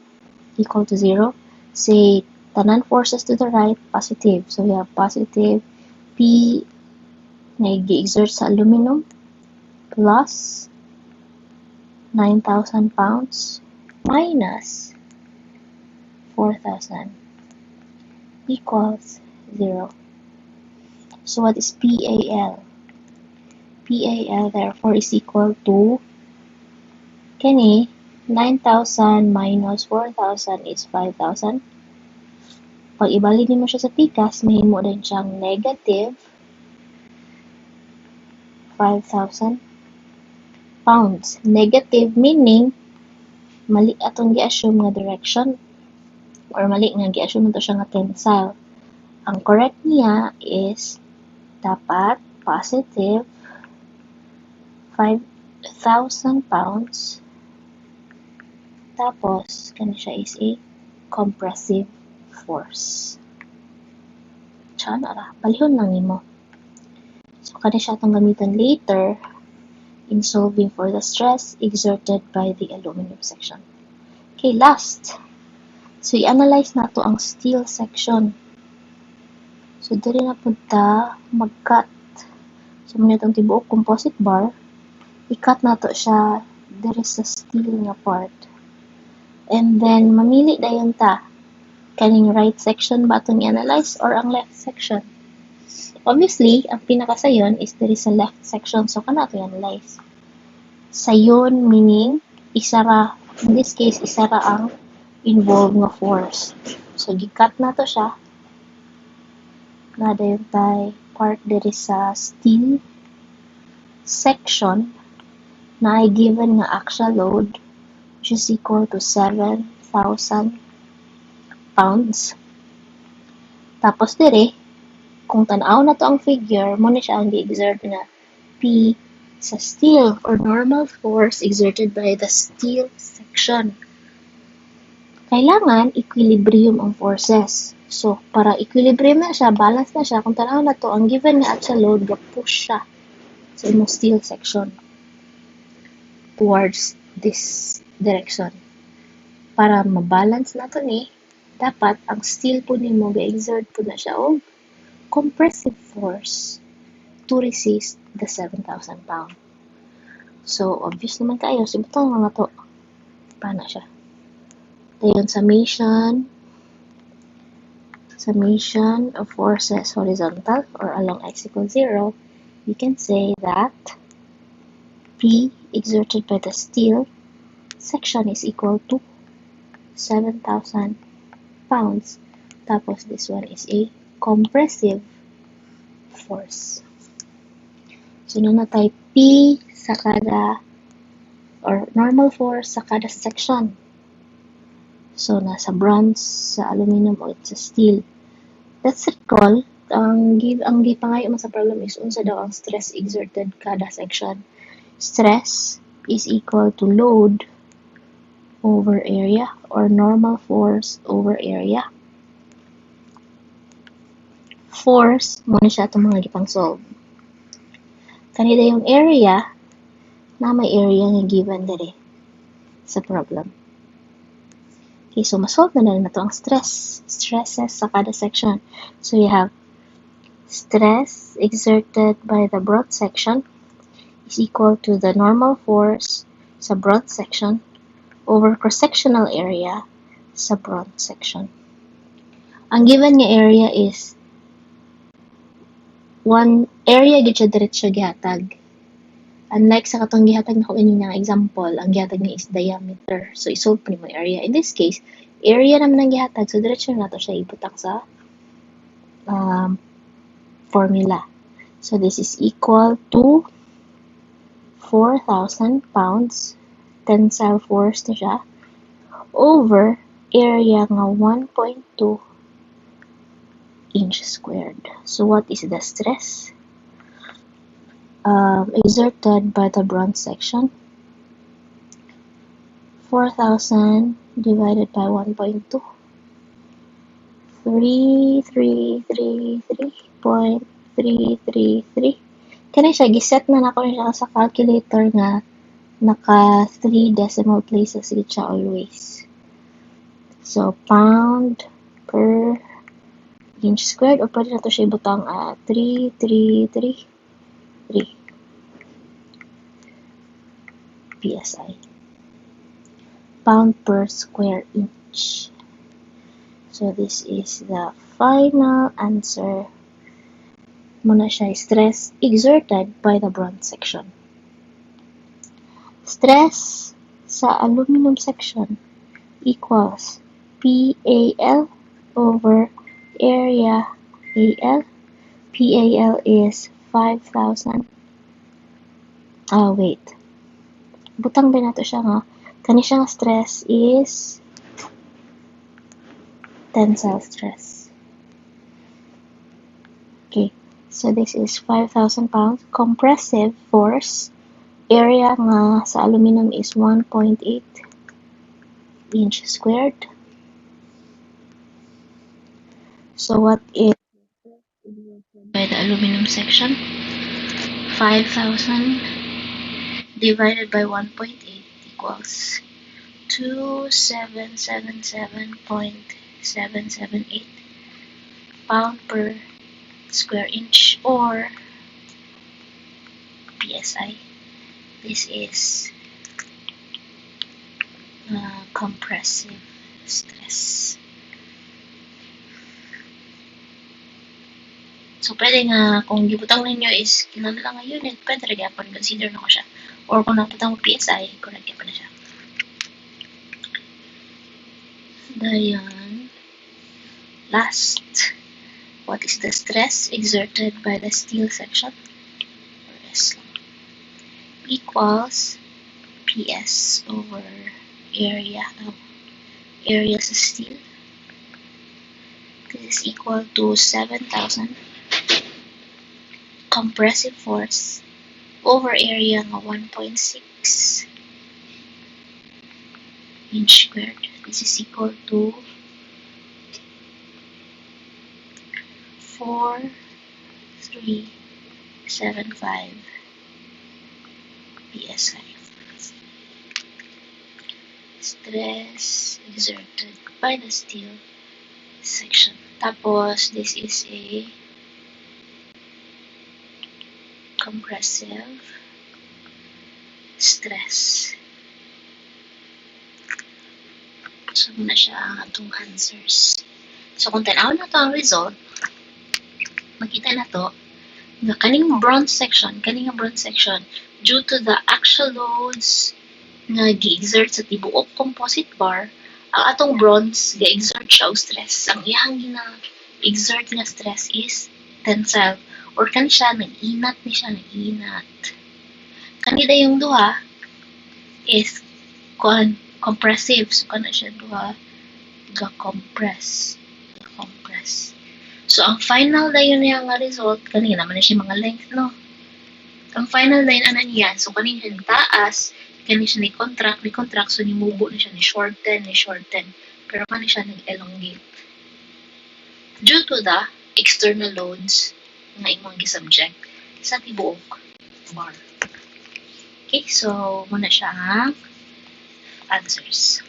equal to 0. Say, tanan forces to the right, positive. So, we have positive P na i-exert sa aluminum plus 9,000 pounds minus 4,000 equals 0. So, what is PAL? PAL, therefore, is equal to kani 9,000 minus 4,000 is 5,000. Pag ibalik mo siya sa pikas, may mo din siyang negative 5,000 pounds. Negative meaning, mali atong gi-assume nga direction or mali nga gi-assume ito siya nga tensile. Ang correct niya is dapat positive 5,000 pounds. Tapos, kani siya is a compressive force. Tiyan, palihon lang nimo. So, kani siya itong gamitan later in solving for the stress exerted by the aluminum section. Okay, last. So, i-analyze na to ang steel section. So, dali na punta mag-cut. So, muna itong tibuok composite bar. I-cut na to siya diri sa steel nga part. And then, mamili dayon ta Kaning right section ba itong i-analyze or ang left section? Obviously, ang pinakasayon is there is a left section, so kana ito i-analyze. Sayon meaning, in this case, isara ang involved nga force. So, gikat na to siya. Nada yung tay part there is a steel section na ay given nga actual load which is equal to 7,000 pounds. Tapos dire, kung tanaw na to ang figure, mo na siya ang gi-exert na P sa steel or normal force exerted by the steel section. Kailangan equilibrium ang forces. So, para equilibrium na siya, balance na siya, kung tanaw na to, ang given nga actual load, ga-push siya sa imong steel section towards this direction. Para mabalance na to ni, dapat ang steel po nimo ga-exert po na siya og compressive force to resist the 7,000 pound. So, obvious naman kayo, sibutan nga to. Paano siya? Dayon, summation of forces horizontal or along x equals 0, we can say that P exerted by the steel section is equal to 7,000 pounds. Tapos, this one is a compressive force. So, nanatay P sa kada or normal force sa kada section. So, nasa bronze, sa aluminum, o sa steel. Let's recall, ang gipangayo mo sa problem is unsa daw ang stress exerted kada section. Stress is equal to load over area or normal force over area. Force, muna siya itong mga gipang solve. Kanina yung area, na may area nga given dire sa problem. Okay, so masolve na ito ang stresses sa kada section. So you have stress exerted by the broad section is equal to the normal force sa broad section over cross-sectional area sa broad section. Ang given nga area is one area gid siya diretso gihatag. Unlike sa katong gihatag na ko nga example, ang gihatag niya is diameter. So, isolve pa ni mo area. In this case, area naman ang gihatag. So, diretso na to siya ibutak sa formula. So, this is equal to 4,000 pounds tensile force na siya over area nga 1.2 inch squared. So, what is the stress exerted by the bronze section? 4,000 divided by 1.2. 3,333.333. Kani siya, giset na nako siya sa calculator nga naka 3 decimal places siya always. So, pound per inch squared, o pwede na to siya ibutang 3,333 PSI. Pound per square inch. So, this is the final answer. Muna siya, stress exerted by the bronze section. Stress sa aluminum section equals PAL over area AL. PAL is 5,000. Butang ba nato siya nga? Kani siya nga stress is tensile stress. Okay, so this is 5,000 pounds. Compressive force, area nga sa aluminum is 1.8 inch squared. So what is by the aluminum section? 5,000 divided by 1.8 equals 2777.778 pound per square inch or PSI. This is compressive stress. So, pwede nga, kung gibutang ninyo is kinala lang nga unit, pwede rin yapon, consider na ko siya. Or kung naputang mo PSI, correct yapon na siya. Dayan. Last, what is the stress exerted by the steel section? Or S lang. Equals PS over area sa steel. This is equal to 7,000 compressive force over area nga 1.6 inch squared. This is equal to 4,375 PSI. Stress exerted by the steel section. Tapos, this is a compressive stress. So, muna siya ang atong answers. So, kung tanaw na to ang result, makita na to, nga kaning bronze section, due to the actual loads nga gi-exert sa tibuok composite bar, ang atong bronze ga-exert siya og stress. Ang iyang gina-exert nga stress is tensile. Or kan siya, nag-inat ni siya, nag-inat. Kanida yung duha is compressive. So, kana siya duha ga-compress. So, ang final line niya nga result, kanina naman na siya mga length, no? Ang final line, ano niya? So, kanina siya nagtaas, kanina siya ni-contract, so nimubo na siya, ni-shorten. Pero kanina siya nag-elongate. Due to the external loads nga imong gi-subject sa tibuok bar. Okay, so, muna siya ang answers.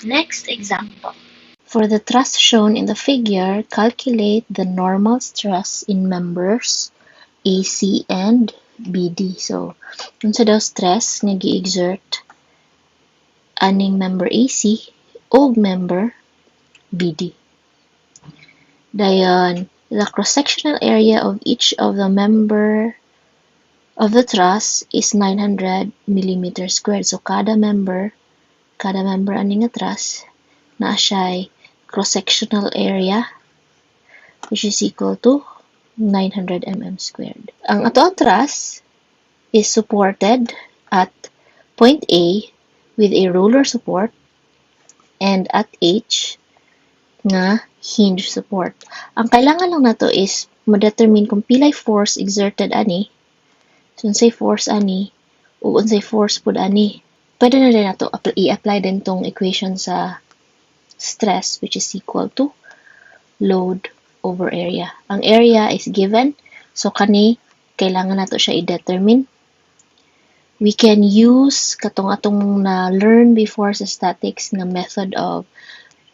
Next example. For the thrust shown in the figure, calculate the normal stress in members AC and BD. So, unsa daw stress nga gi-exert aning member AC o member BD. Dayon, the cross-sectional area of each of the member of the truss is 900 millimeters squared. So, kada member aning nga truss na siya cross-sectional area which is equal to 900 mm squared. Ang ato ang truss is supported at point A with a roller support and at H nga hinge support. Ang kailangan lang nato is ma-determine kung pilay force exerted ani. So, unsay force ani o unsay force pud ani. Pwede na rin nato i-apply din tong equation sa stress, which is equal to load over area. Ang area is given, so kani kailangan nato siya i-determine. We can use katong na learn before sa statics na method of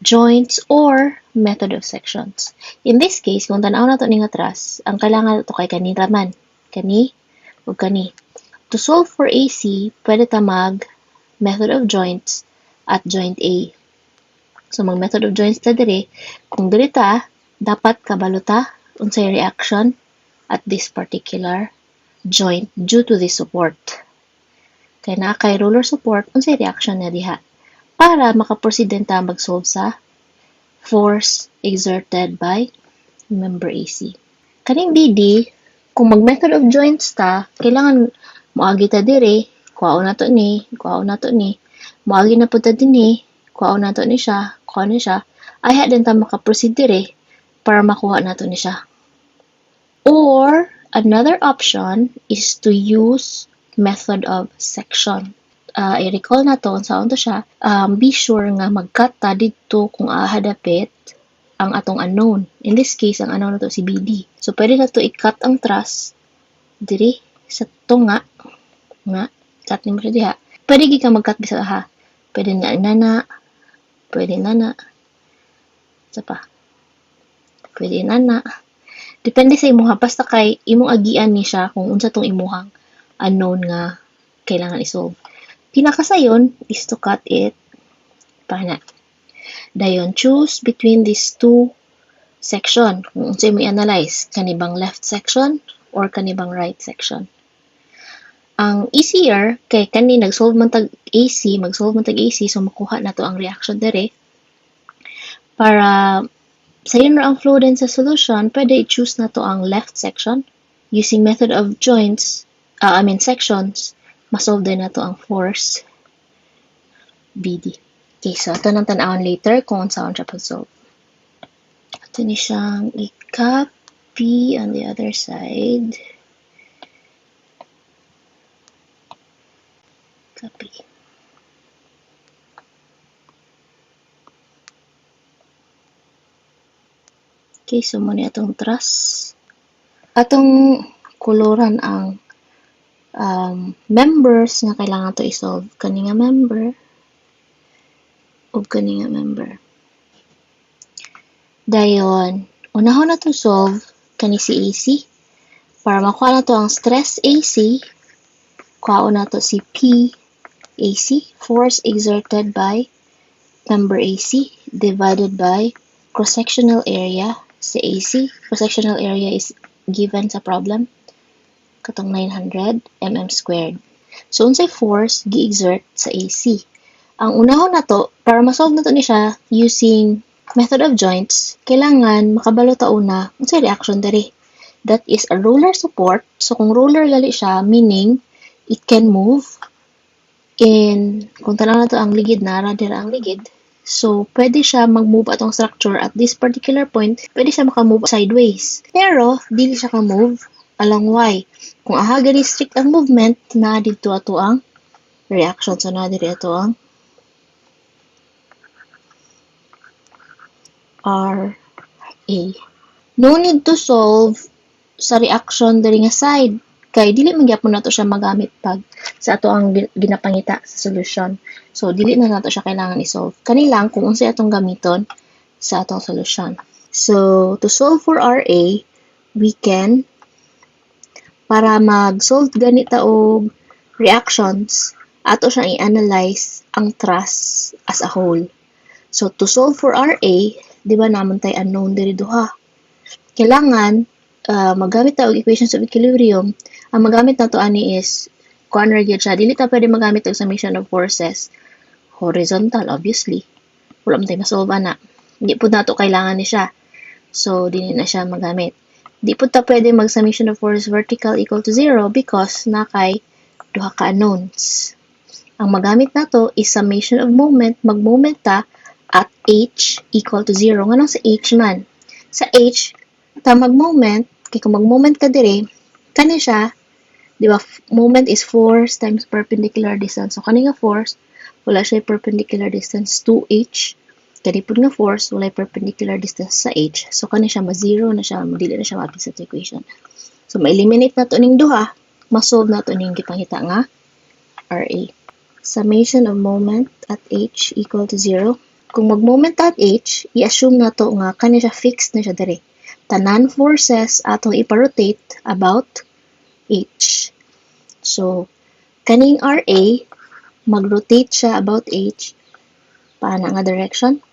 joints or method of sections. In this case, kung tanaw nato ning atras, ang kailangan nato kay kani raman, kani ug kani. To solve for AC, pwede ta mag method of joints at joint A. So, mag-method of joints ta dire. Kung dire ta, dapat kabalo ta unsay reaction at this particular joint due to this support. Kaya na kay roller support, unsay reaction na diha. Para makaproceed din ta mag-solve sa force exerted by member AC. Kaning BD, kung mag-method of joints ta, kailangan moagi ta dire, kuhaon na to ni, moagi na po ta dinhi, kuhaon na to ni siya, ay din ta makaproceed dire para makuha nato ni siya. Or, another option is to use method of section. I-recall na to, saan to siya, be sure nga mag-cut ta dito kung ahadapit ang atong unknown. In this case, ang unknown na to si BD. So, pwede na to i-cut ang truss diri sa to nga, cut ni mo siya diha. Pwede ka mag-cut bisa ha. Pwede nana, sa pa. Pwede nana. Depende sa imuha. Basta kay imong agian ni siya kung unsa tong imuhang unknown nga kailangan isolve. Pinakasayon is to cut it. Pana. Dayon, choose between these two section. Kung unsay mo i-analyze, kanibang left section or kanibang right section. Ang easier, kay kani nag-solve man tag AC, mag-solve man tag AC, so makuha na to ang reaction dire. Para sa yun ang flow din sa solution, pwede i-choose na to ang left section. Using method of joints, sections, masolve din na to ang force BD. Okay, so ito nang tanawon later kung saan siya pag-solve. Ito ni siyang i-copy on the other side. Copy. Okay, so muna itong truss. Atong koloran ang members na kailangan to i-solve. Kani nga member o kani nga member. Dayon, unahon na to solve kani si AC. Para makuha na to ang stress AC, kuha na to si P AC, force exerted by member AC divided by cross-sectional area sa AC. Cross-sectional area is given sa problem. Katong 900 mm squared. So, unsay force gi-exert sa AC. Ang unahon na to, para masolve na to ni siya using method of joints, kailangan makabalo ta una unsay reaction diri. That is a roller support. So, kung roller gali siya, meaning it can move in, kung tanaw na to ang ligid, nara dira ang ligid. So, pwede siya mag-move atong structure at this particular point, pwede siya makamove sideways. Pero, dili siya ka-move along Y. Kung aha gani strict ang movement, na dito ato ang reaction. So, na dito ato ang RA. No need to solve sa reaction diri nga side. Kay dili man gyapon nato siya magamit pag sa ato ang ginapangita sa solution. So dili na nato siya kailangan i-solve. Kani lang kung unsay atong gamiton sa atong solution. So to solve for RA, we can para mag-solve ganita og reactions, ato siyang i-analyze ang truss as a whole. So to solve for RA, di ba naman tayo unknown diri duha. Kailangan magamit ta og equations of equilibrium. Ang magamit nato ani is kuan ra gyud siya. Dili ta pwede magamit og summation of forces horizontal, obviously. Wala man tayo masolve ana. Di pud nato kailangan ni siya. So dili na siya magamit. Di pud ta pwede mag summation of force vertical equal to 0 because na kay duha ka unknowns. Ang magamit nato is summation of moment. Mag-moment ta at h equal to 0. Nganong sa h man? Sa h, ta mag-moment, kaya kung mag-moment ka dire, kani siya, di ba, moment is force times perpendicular distance. So, kani nga force, wala siya perpendicular distance to h. Kani po nga force, wala perpendicular distance sa h. So, kani siya, ma-zero na siya, dili na siya mapit sa equation. So, ma-eliminate na to ning duha, ma-solve na to ning gipangita nga RA. Summation of moment at h equal to 0. Kung mag-moment at h, i-assume na to nga kani siya fixed na siya dire. Tanan forces atong iparotate about h. So, kaning RA, mag-rotate siya about h paana nga direction.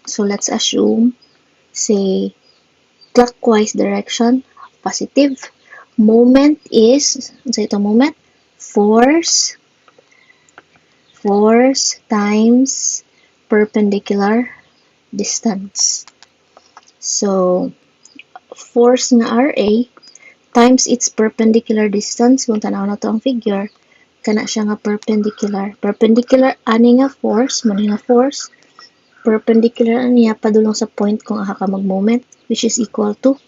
So, let's assume, say, clockwise direction, positive. Moment is, ano ito moment? Force times perpendicular distance. So, force na RA times its perpendicular distance, kung tanaw na to ang figure, kana siya nga perpendicular. Perpendicular ani nga force, mani nga force, perpendicular niya padulong sa point kung aha ka mag-moment, which is equal to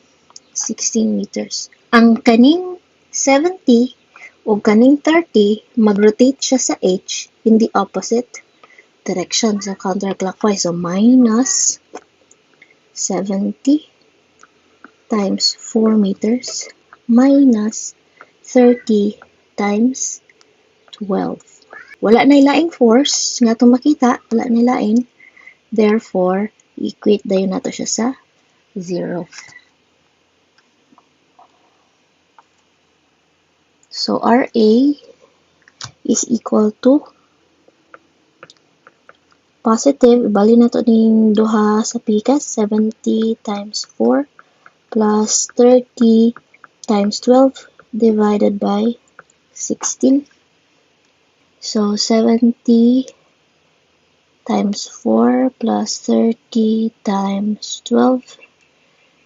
16 meters. Ang kaning 70 o kaning 30, mag-rotate siya sa h in the opposite direction, so counterclockwise. So, minus 70 times 4 meters minus 30 times 12. Wala na ilaing force nga itong makita, wala na ilaing. Therefore, equate dayon nato siya sa 0. So, RA is equal to Positive, ibali na to ning duha sa pikas, 70 times 4 plus 30 times 12 divided by 16. So 70 times 4 plus 30 times 12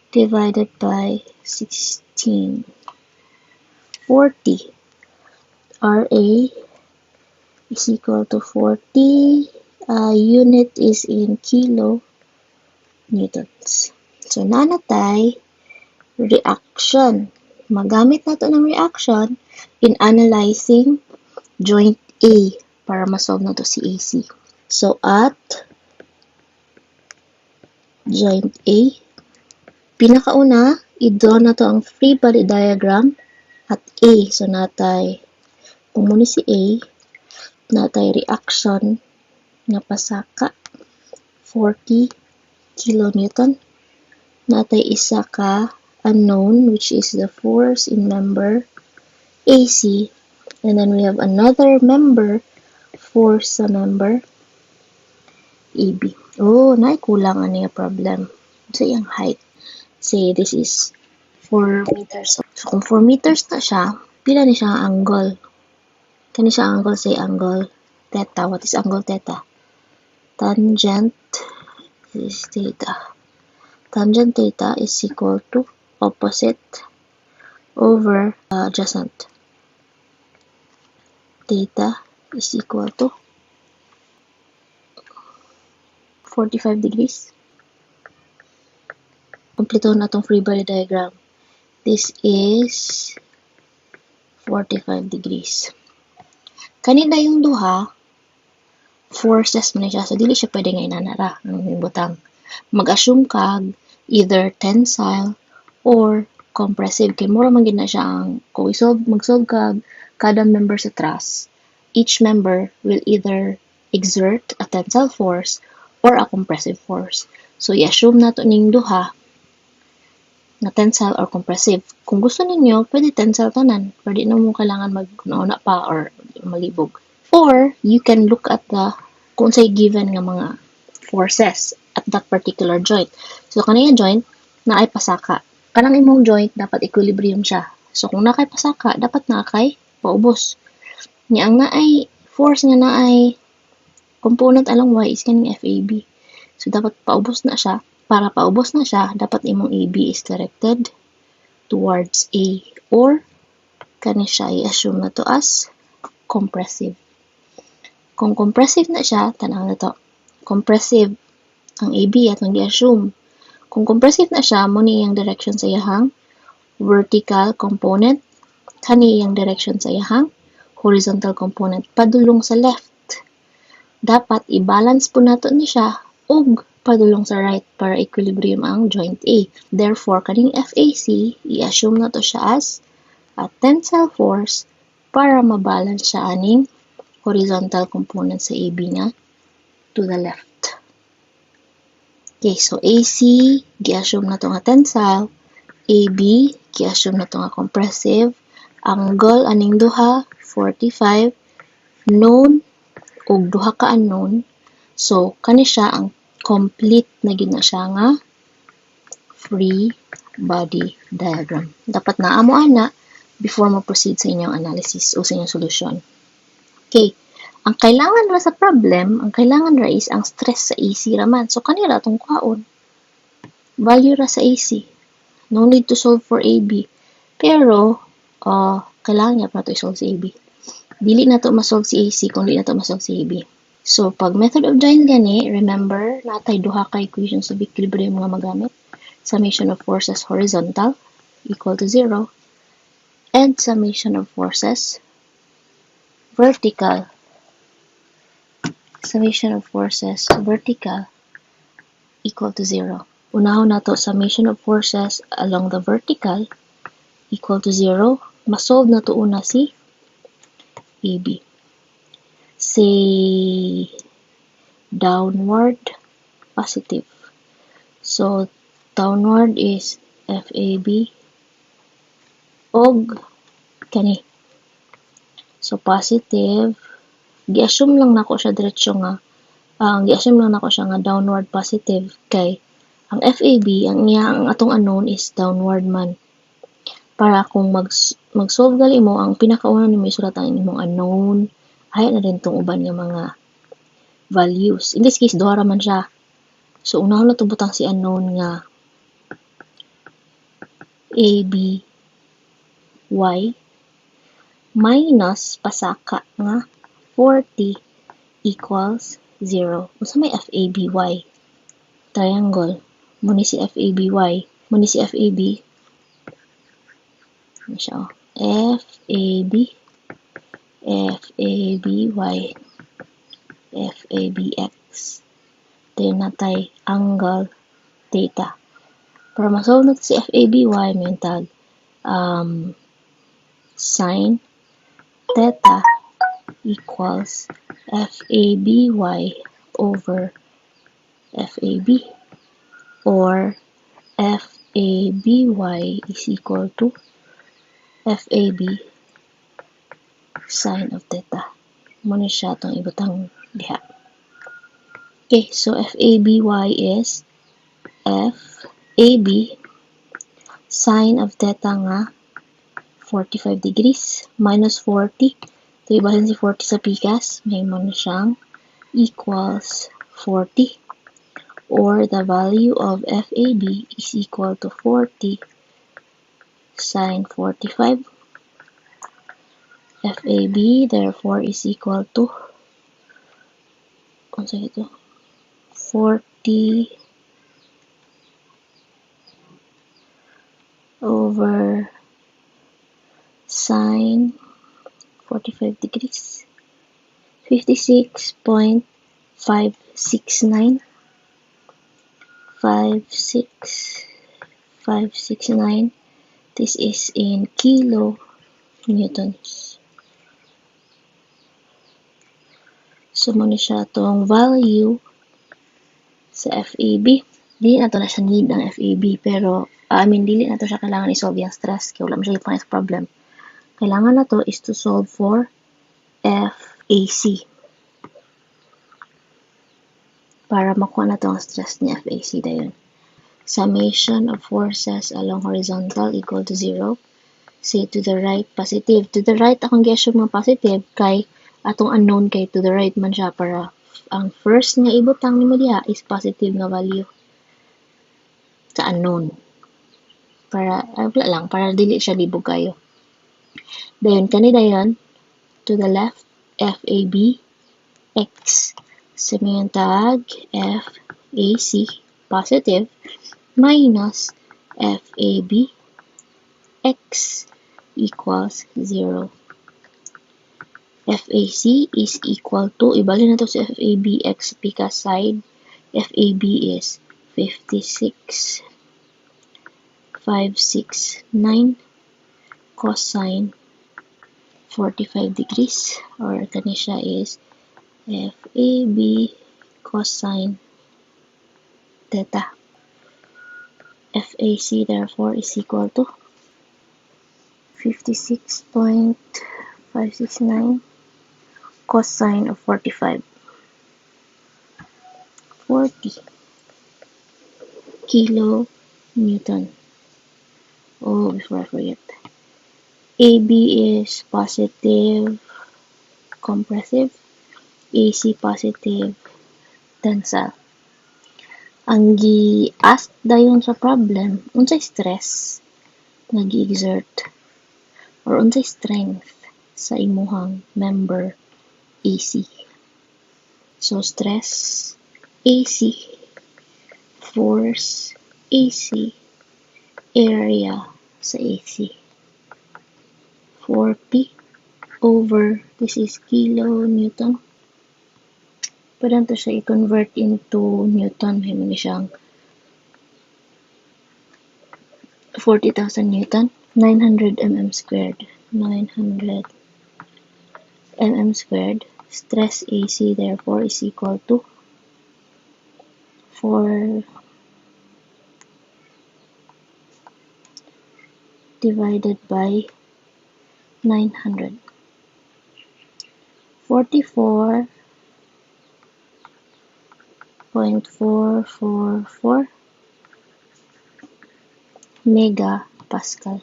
divided by 16. 40. RA is equal to 40. Unit is in kilo newtons. So, nanatay reaction. Magamit na to ng reaction in analyzing joint A para masolve na to si AC. So, at joint A, pinakauna, i-draw na to ang free body diagram at A. So, natay, kung muna si A, natay reaction na pasaka 40 kilonewton. Natay isa ka unknown, which is the force in member AC. And then we have another member, force sa member AB. Oh, naikulang ano yung problem. So, yung height. Say, this is 4 meters. So, kung 4 meters na siya, pila ni siya ang angle? Kani siya angle, say angle theta. What is angle theta? Tangent is theta. Tangent theta is equal to opposite over adjacent. Theta is equal to 45 degrees. Kompleto na itong free body diagram. This is 45 degrees. Kanina yung duha, forces mo na siya. So, dili siya pwede nga inanara ng butang. Mag-assume kag either tensile or compressive. Kaya mura man na siya ang, kung mag-solve kag kada member sa truss, each member will either exert a tensile force or a compressive force. So, i-assume na to ning duha na tensile or compressive. Kung gusto ninyo, pwede tensile tanan. Pwede na mo kailangan mag-una pa or malibog. Or, you can look at the kung sa'y given nga mga forces at that particular joint. So, kanina joint, na ay pasaka. Kanang imong joint, dapat equilibrium siya. So, kung na kay pasaka, dapat na kay paubos. Nga ang na ay force nga na ay component along Y is kaning FAB. So, dapat paubos na siya. Para paubos na siya, dapat imong AB is directed towards A. Or, kani siya i-assume na to as compressive. Kung compressive na siya, tanaw na to. Compressive ang AB at mag-i-assume. Kung compressive na siya, muna yung direction sa iyahang vertical component, kani yung direction sa iyahang horizontal component, padulong sa left. Dapat i-balance po nato ni siya ug padulong sa right para equilibrium ang joint A. Therefore, kaning FAC, i-assume na to siya as a tensile force para mabalance siya aning horizontal component sa AB nga to the left. Okay, so AC, gi-assume na to nga tensile. AB, gi-assume na to nga compressive. Angle aning duha, 45. Known, og duha ka unknown. So, kani siya ang complete na gid na siya nga free body diagram. Dapat naa mo ana before mo proceed sa inyong analysis o sa inyong solution. Okay. Ang kailangan ra sa problem, ang kailangan ra is ang stress sa AC raman. So, kanira itong kwaon. Value ra sa AC. No need to solve for AB. Pero, kailangan niya pa ito i-solve si AB. Dili na ito ma-solve si AC kung di na ito ma-solve si AB. So, pag method of joint gani, remember, natay duha ka equations of equilibrium nga magamit. Summation of forces horizontal equal to 0. And summation of forces vertical. Summation of forces vertical equal to 0. Unahon na to, summation of forces along the vertical equal to 0. Masolve na to una si AB. Say downward positive. So, downward is FAB og kani. So, positive. Gi-assume lang nako siya diretso nga Ang gi-assume lang nako siya nga downward positive kay ang FAB, ang atong unknown is downward man. Para kung mag-solve gali mo, ang pinakauna nimo isulat ang imong unknown, ay na rin tong uban nga mga values. In this case, duha ra man siya. So, unahon na tubutang si unknown nga AB, Y, minus pasaka nga 40 equals 0. Unsa may FABY? Triangle. Muni si FABY. Muni si FAB. Ano siya? FAB, FABY, FABX. Then natay angle theta. Para masolve natin si FABY, may tag sin theta equals FABY over FAB, or FABY is equal to FAB sin of theta. Muna siya itong ibutang diha. Okay, so FABY is FAB sin of theta nga 45 degrees minus 40. Ito ibahin si 40 sa pikas. May muna siyang equals 40. Or the value of FAB is equal to 40 sin 45. FAB therefore is equal to 40 over sin 45 degrees, 56.569. 56569. This is in kilo newtons. So, muna siya itong value sa FAB. Dili na ito na siya need ang FAB, pero dili na ito siya kailangan i-solve yung stress, kaya wala mo siya yung problem. Kailangan na ito is to solve for FAC. Para makuha na ito ang stress ni FAC dayon. Summation of forces along horizontal equal to 0. Say to the right, positive. To the right, akong gi-assume mga positive kay atong unknown kay to the right man siya, para ang first nga ibutang nimo diha is positive nga value sa unknown. Para, wala lang, para dili siya libog kayo. Dayon, dayon, to the left, FAB, X. So, may tag, FAC, positive, minus FAB, X equals 0. FAC is equal to, ibalik na to sa FAB, X pikas side, FAB is 56.569 cosine 45 degrees, or kani siya is FAB cosine theta. FAC therefore is equal to 56.569 cosine of 45. 40 kilo Newton. Oh, before I forget. AB is positive compressive, AC positive tensile. Ang gi-ask dayon sa problem, unsay stress nga gi-exert or unsay strength sa imuhang member AC. So, stress AC, force AC, area sa AC. 40 over, this is kilo Newton. Pwede nato siya i-convert into Newton. May muna siyang 40,000 Newton. 900 mm squared. 900 mm squared. Stress AC therefore is equal to 4 divided by 900. 44 0.444 megapascal.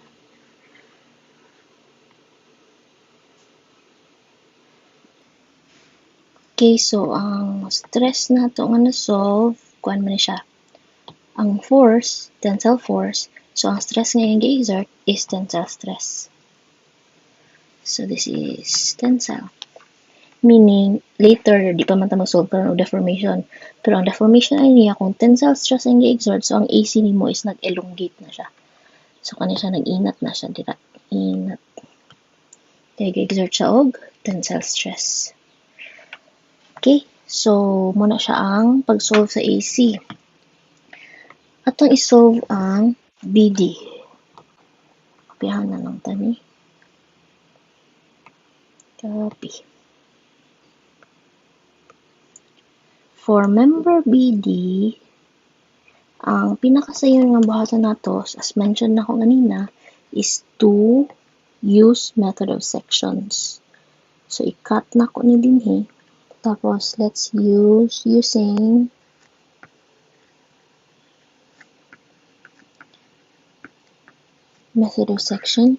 Okay, so ang stress nato nga na-solve, kuan man siya. Ang force, tensile force, so ang stress nga yung gi-exert is tensile stress. So this is tensile. Meaning, later, di pa man ta mag-solve karon og deformation. Pero ang deformation ay niya, kung tensile stress ang gi-exert, so ang AC nimo is nag-elongate na siya. So, kani siya, nag-inat na siya, dira. Inat. Kaya gi-exert siya og tensile stress. Okay, so, muna siya ang pag-solve sa AC. Atong isolve ang BD. Kopiyahan na lang tani. Copy. For member BD, ang pinakasayon nga buhatan nato, as mentioned na ko kanina, is to use method of sections. So, i-cut na ko ni dinhi. Tapos, let's use using method of section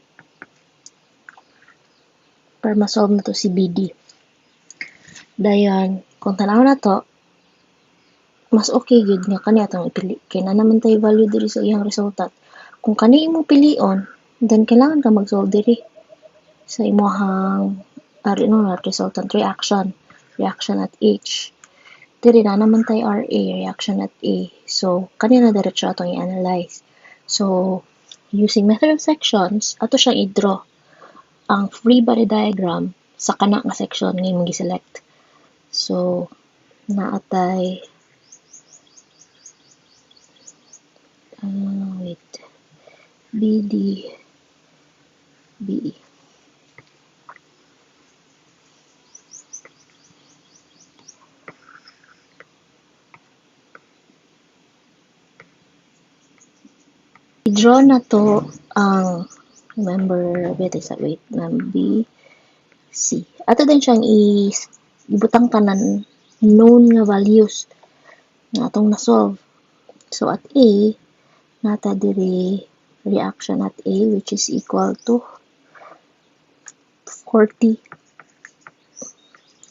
para ma-solve na to si BD. Dayon, kung tanaw na to, mas okay gud nga kani atong ipili. Kaya na naman tayo value diri sa iyang resultat. Kung kani imo pilion, then kailangan ka mag-solve diri sa imong resultant reaction at H. Diri na naman tayo RA, reaction at A. So, kanina diretso atong i-analyze. So, using method of sections, ato siyang i-draw ang free body diagram sa kana nga section nga imong gi-select. So, naatay BD, BE. I-draw na to ang member B, C. Ato din siyang ibutang tanan known nga values na atong na-solve. So, at A, nata diri reaction at A, which is equal to 40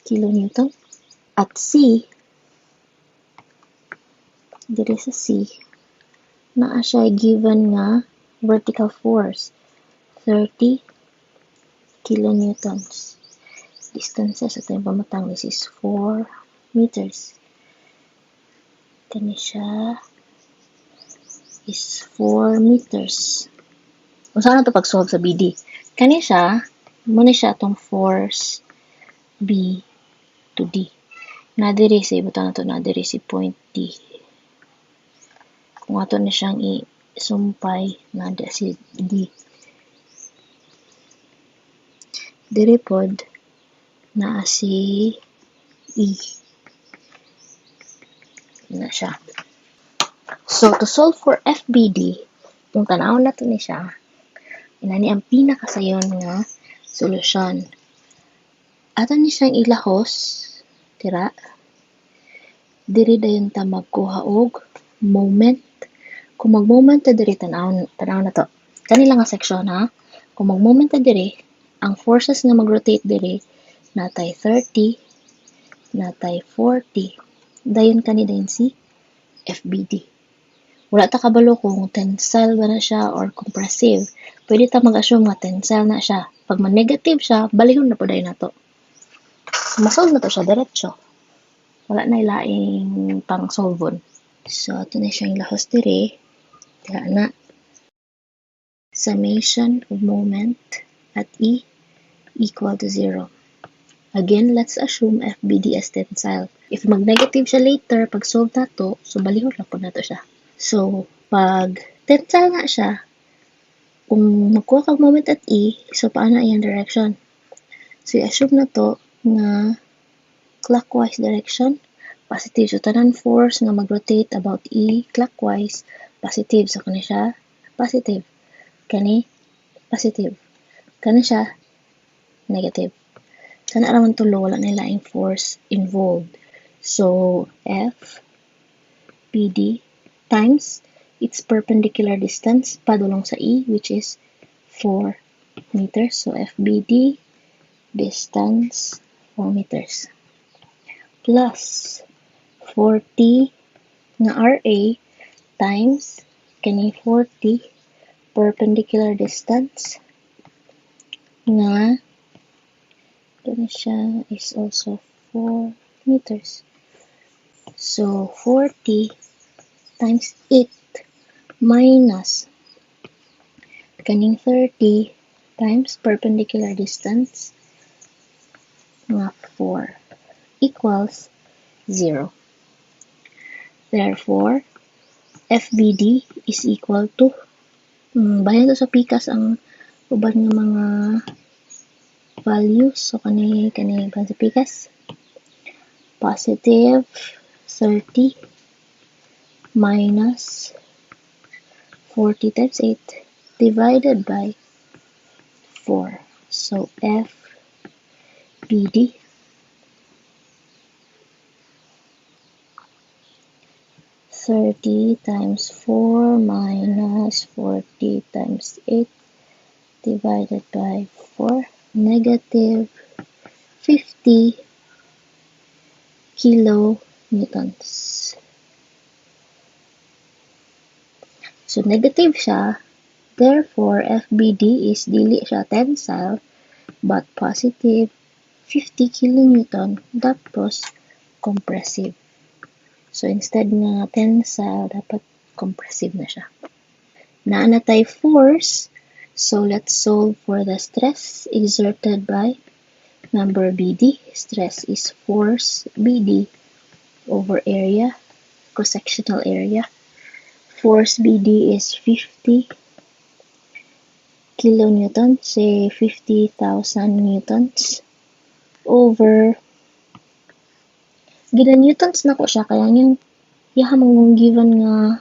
kilonewton. At C, diri sa C, naa siya given nga vertical force, 30 kilonewtons. Distances at yung pamatang, this is 4 meters. Kani siya is 4 meters. Kung saan ito pag-solve sa BD? Kani siya, muna siya itong force B to D. Nadiri sa ibutan na ito, nadiri si point D. Kung ato na siyang isumpay, nada si D. Diri pod, naa si E. Na siya. So, to solve for FBD, kung tanawon na ito ni siya, inani ang pinakasayon nga solusyon. Ato ni siyang ilahos, tira, diri dayon ta magkuha og moment. Kung mag-moment ta diri, tanaw na to. Kanila nga section ha. Kung mag-moment ta diri, ang forces nga mag-rotate diri, natay 30, natay 40. Dayon kani dayon si FBD. Wala ta kabalo kung tensile ba na siya or compressive. Pwede ta mag-assume nga tensile na siya. Pag man-negative siya, balihon na po dayon nato. Masolve na to siya diretso. Wala na ilaing pang solvon. So, ito na siyang lahos diri. Kaya na. Summation of moment at E equal to 0. Again, let's assume FBD as tensile. If mag-negative siya later, pag solve nato, so balihon na po nato siya. So, pag tensile na siya, kung magkuha kang moment at E, so paano yung direction? So, i-assume na to nga clockwise direction, positive. So, tanan force nga mag-rotate about E clockwise, positive. So, kani siya, positive. Kani, positive. Kani siya, negative. Kana raman tulo, wala na laing force involved. So, F FBD times its perpendicular distance padulong sa E, which is 4 meters. So FBD distance 4 meters plus 40 na RA times kani 40 perpendicular distance nga kani siya is also 4 meters. So 40 times 8 minus kaning 30 times perpendicular distance nga 4 equals 0. Therefore, FBD is equal to bayan to sa pikas ang uban nga mga values. So kani bayan sa pikas positive 30 minus 40 times 8 divided by 4. So FBD times 4 minus 40 times 8 divided by 4, negative 50 kilonewtons. So negative siya, therefore FBD is dili siya tensile but positive 50 kilonewton tapos compressive. So instead nga tensile, dapat compressive na siya. Naanatay force, so let's solve for the stress exerted by number BD. Stress is force BD over area, cross-sectional area. Force BD is 50 kilonewtons, say 50,000 newtons over gina-newtons na ko siya, kaya yung mong given nga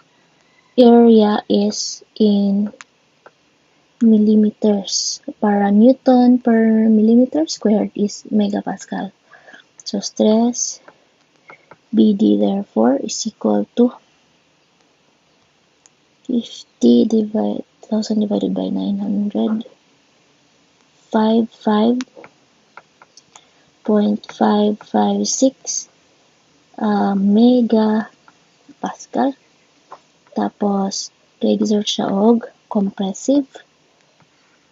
area is in millimeters. Para newton per millimeter squared is megapascal. So stress BD therefore is equal to 50,000 divided by 900, 55.556 megapascal. Tapos exert siya og compressive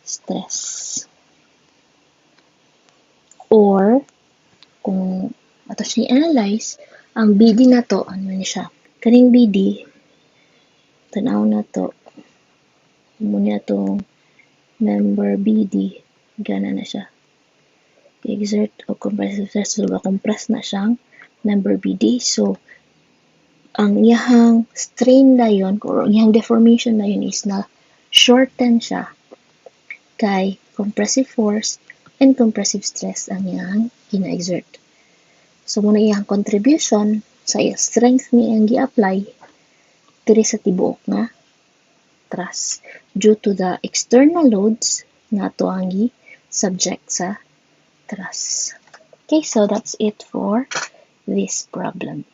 stress. Or kung ato siya i-analyze, ang BD na to, ano na siya? Kaning BD, tanaw na to, muna itong member BD, gana na siya. Exert o compressive stress, so compress na siyang member BD. So, ang iyahang strain na yun, or iyahang deformation na yun is na shorten siya kay compressive force and compressive stress ang iyahang gina-exert. So, muna iyahang contribution sa strength niya ang gi-apply diri sa tibuok nga truss due to the external loads nga to ang gi-subject sa truss. Okay, so that's it for this problem.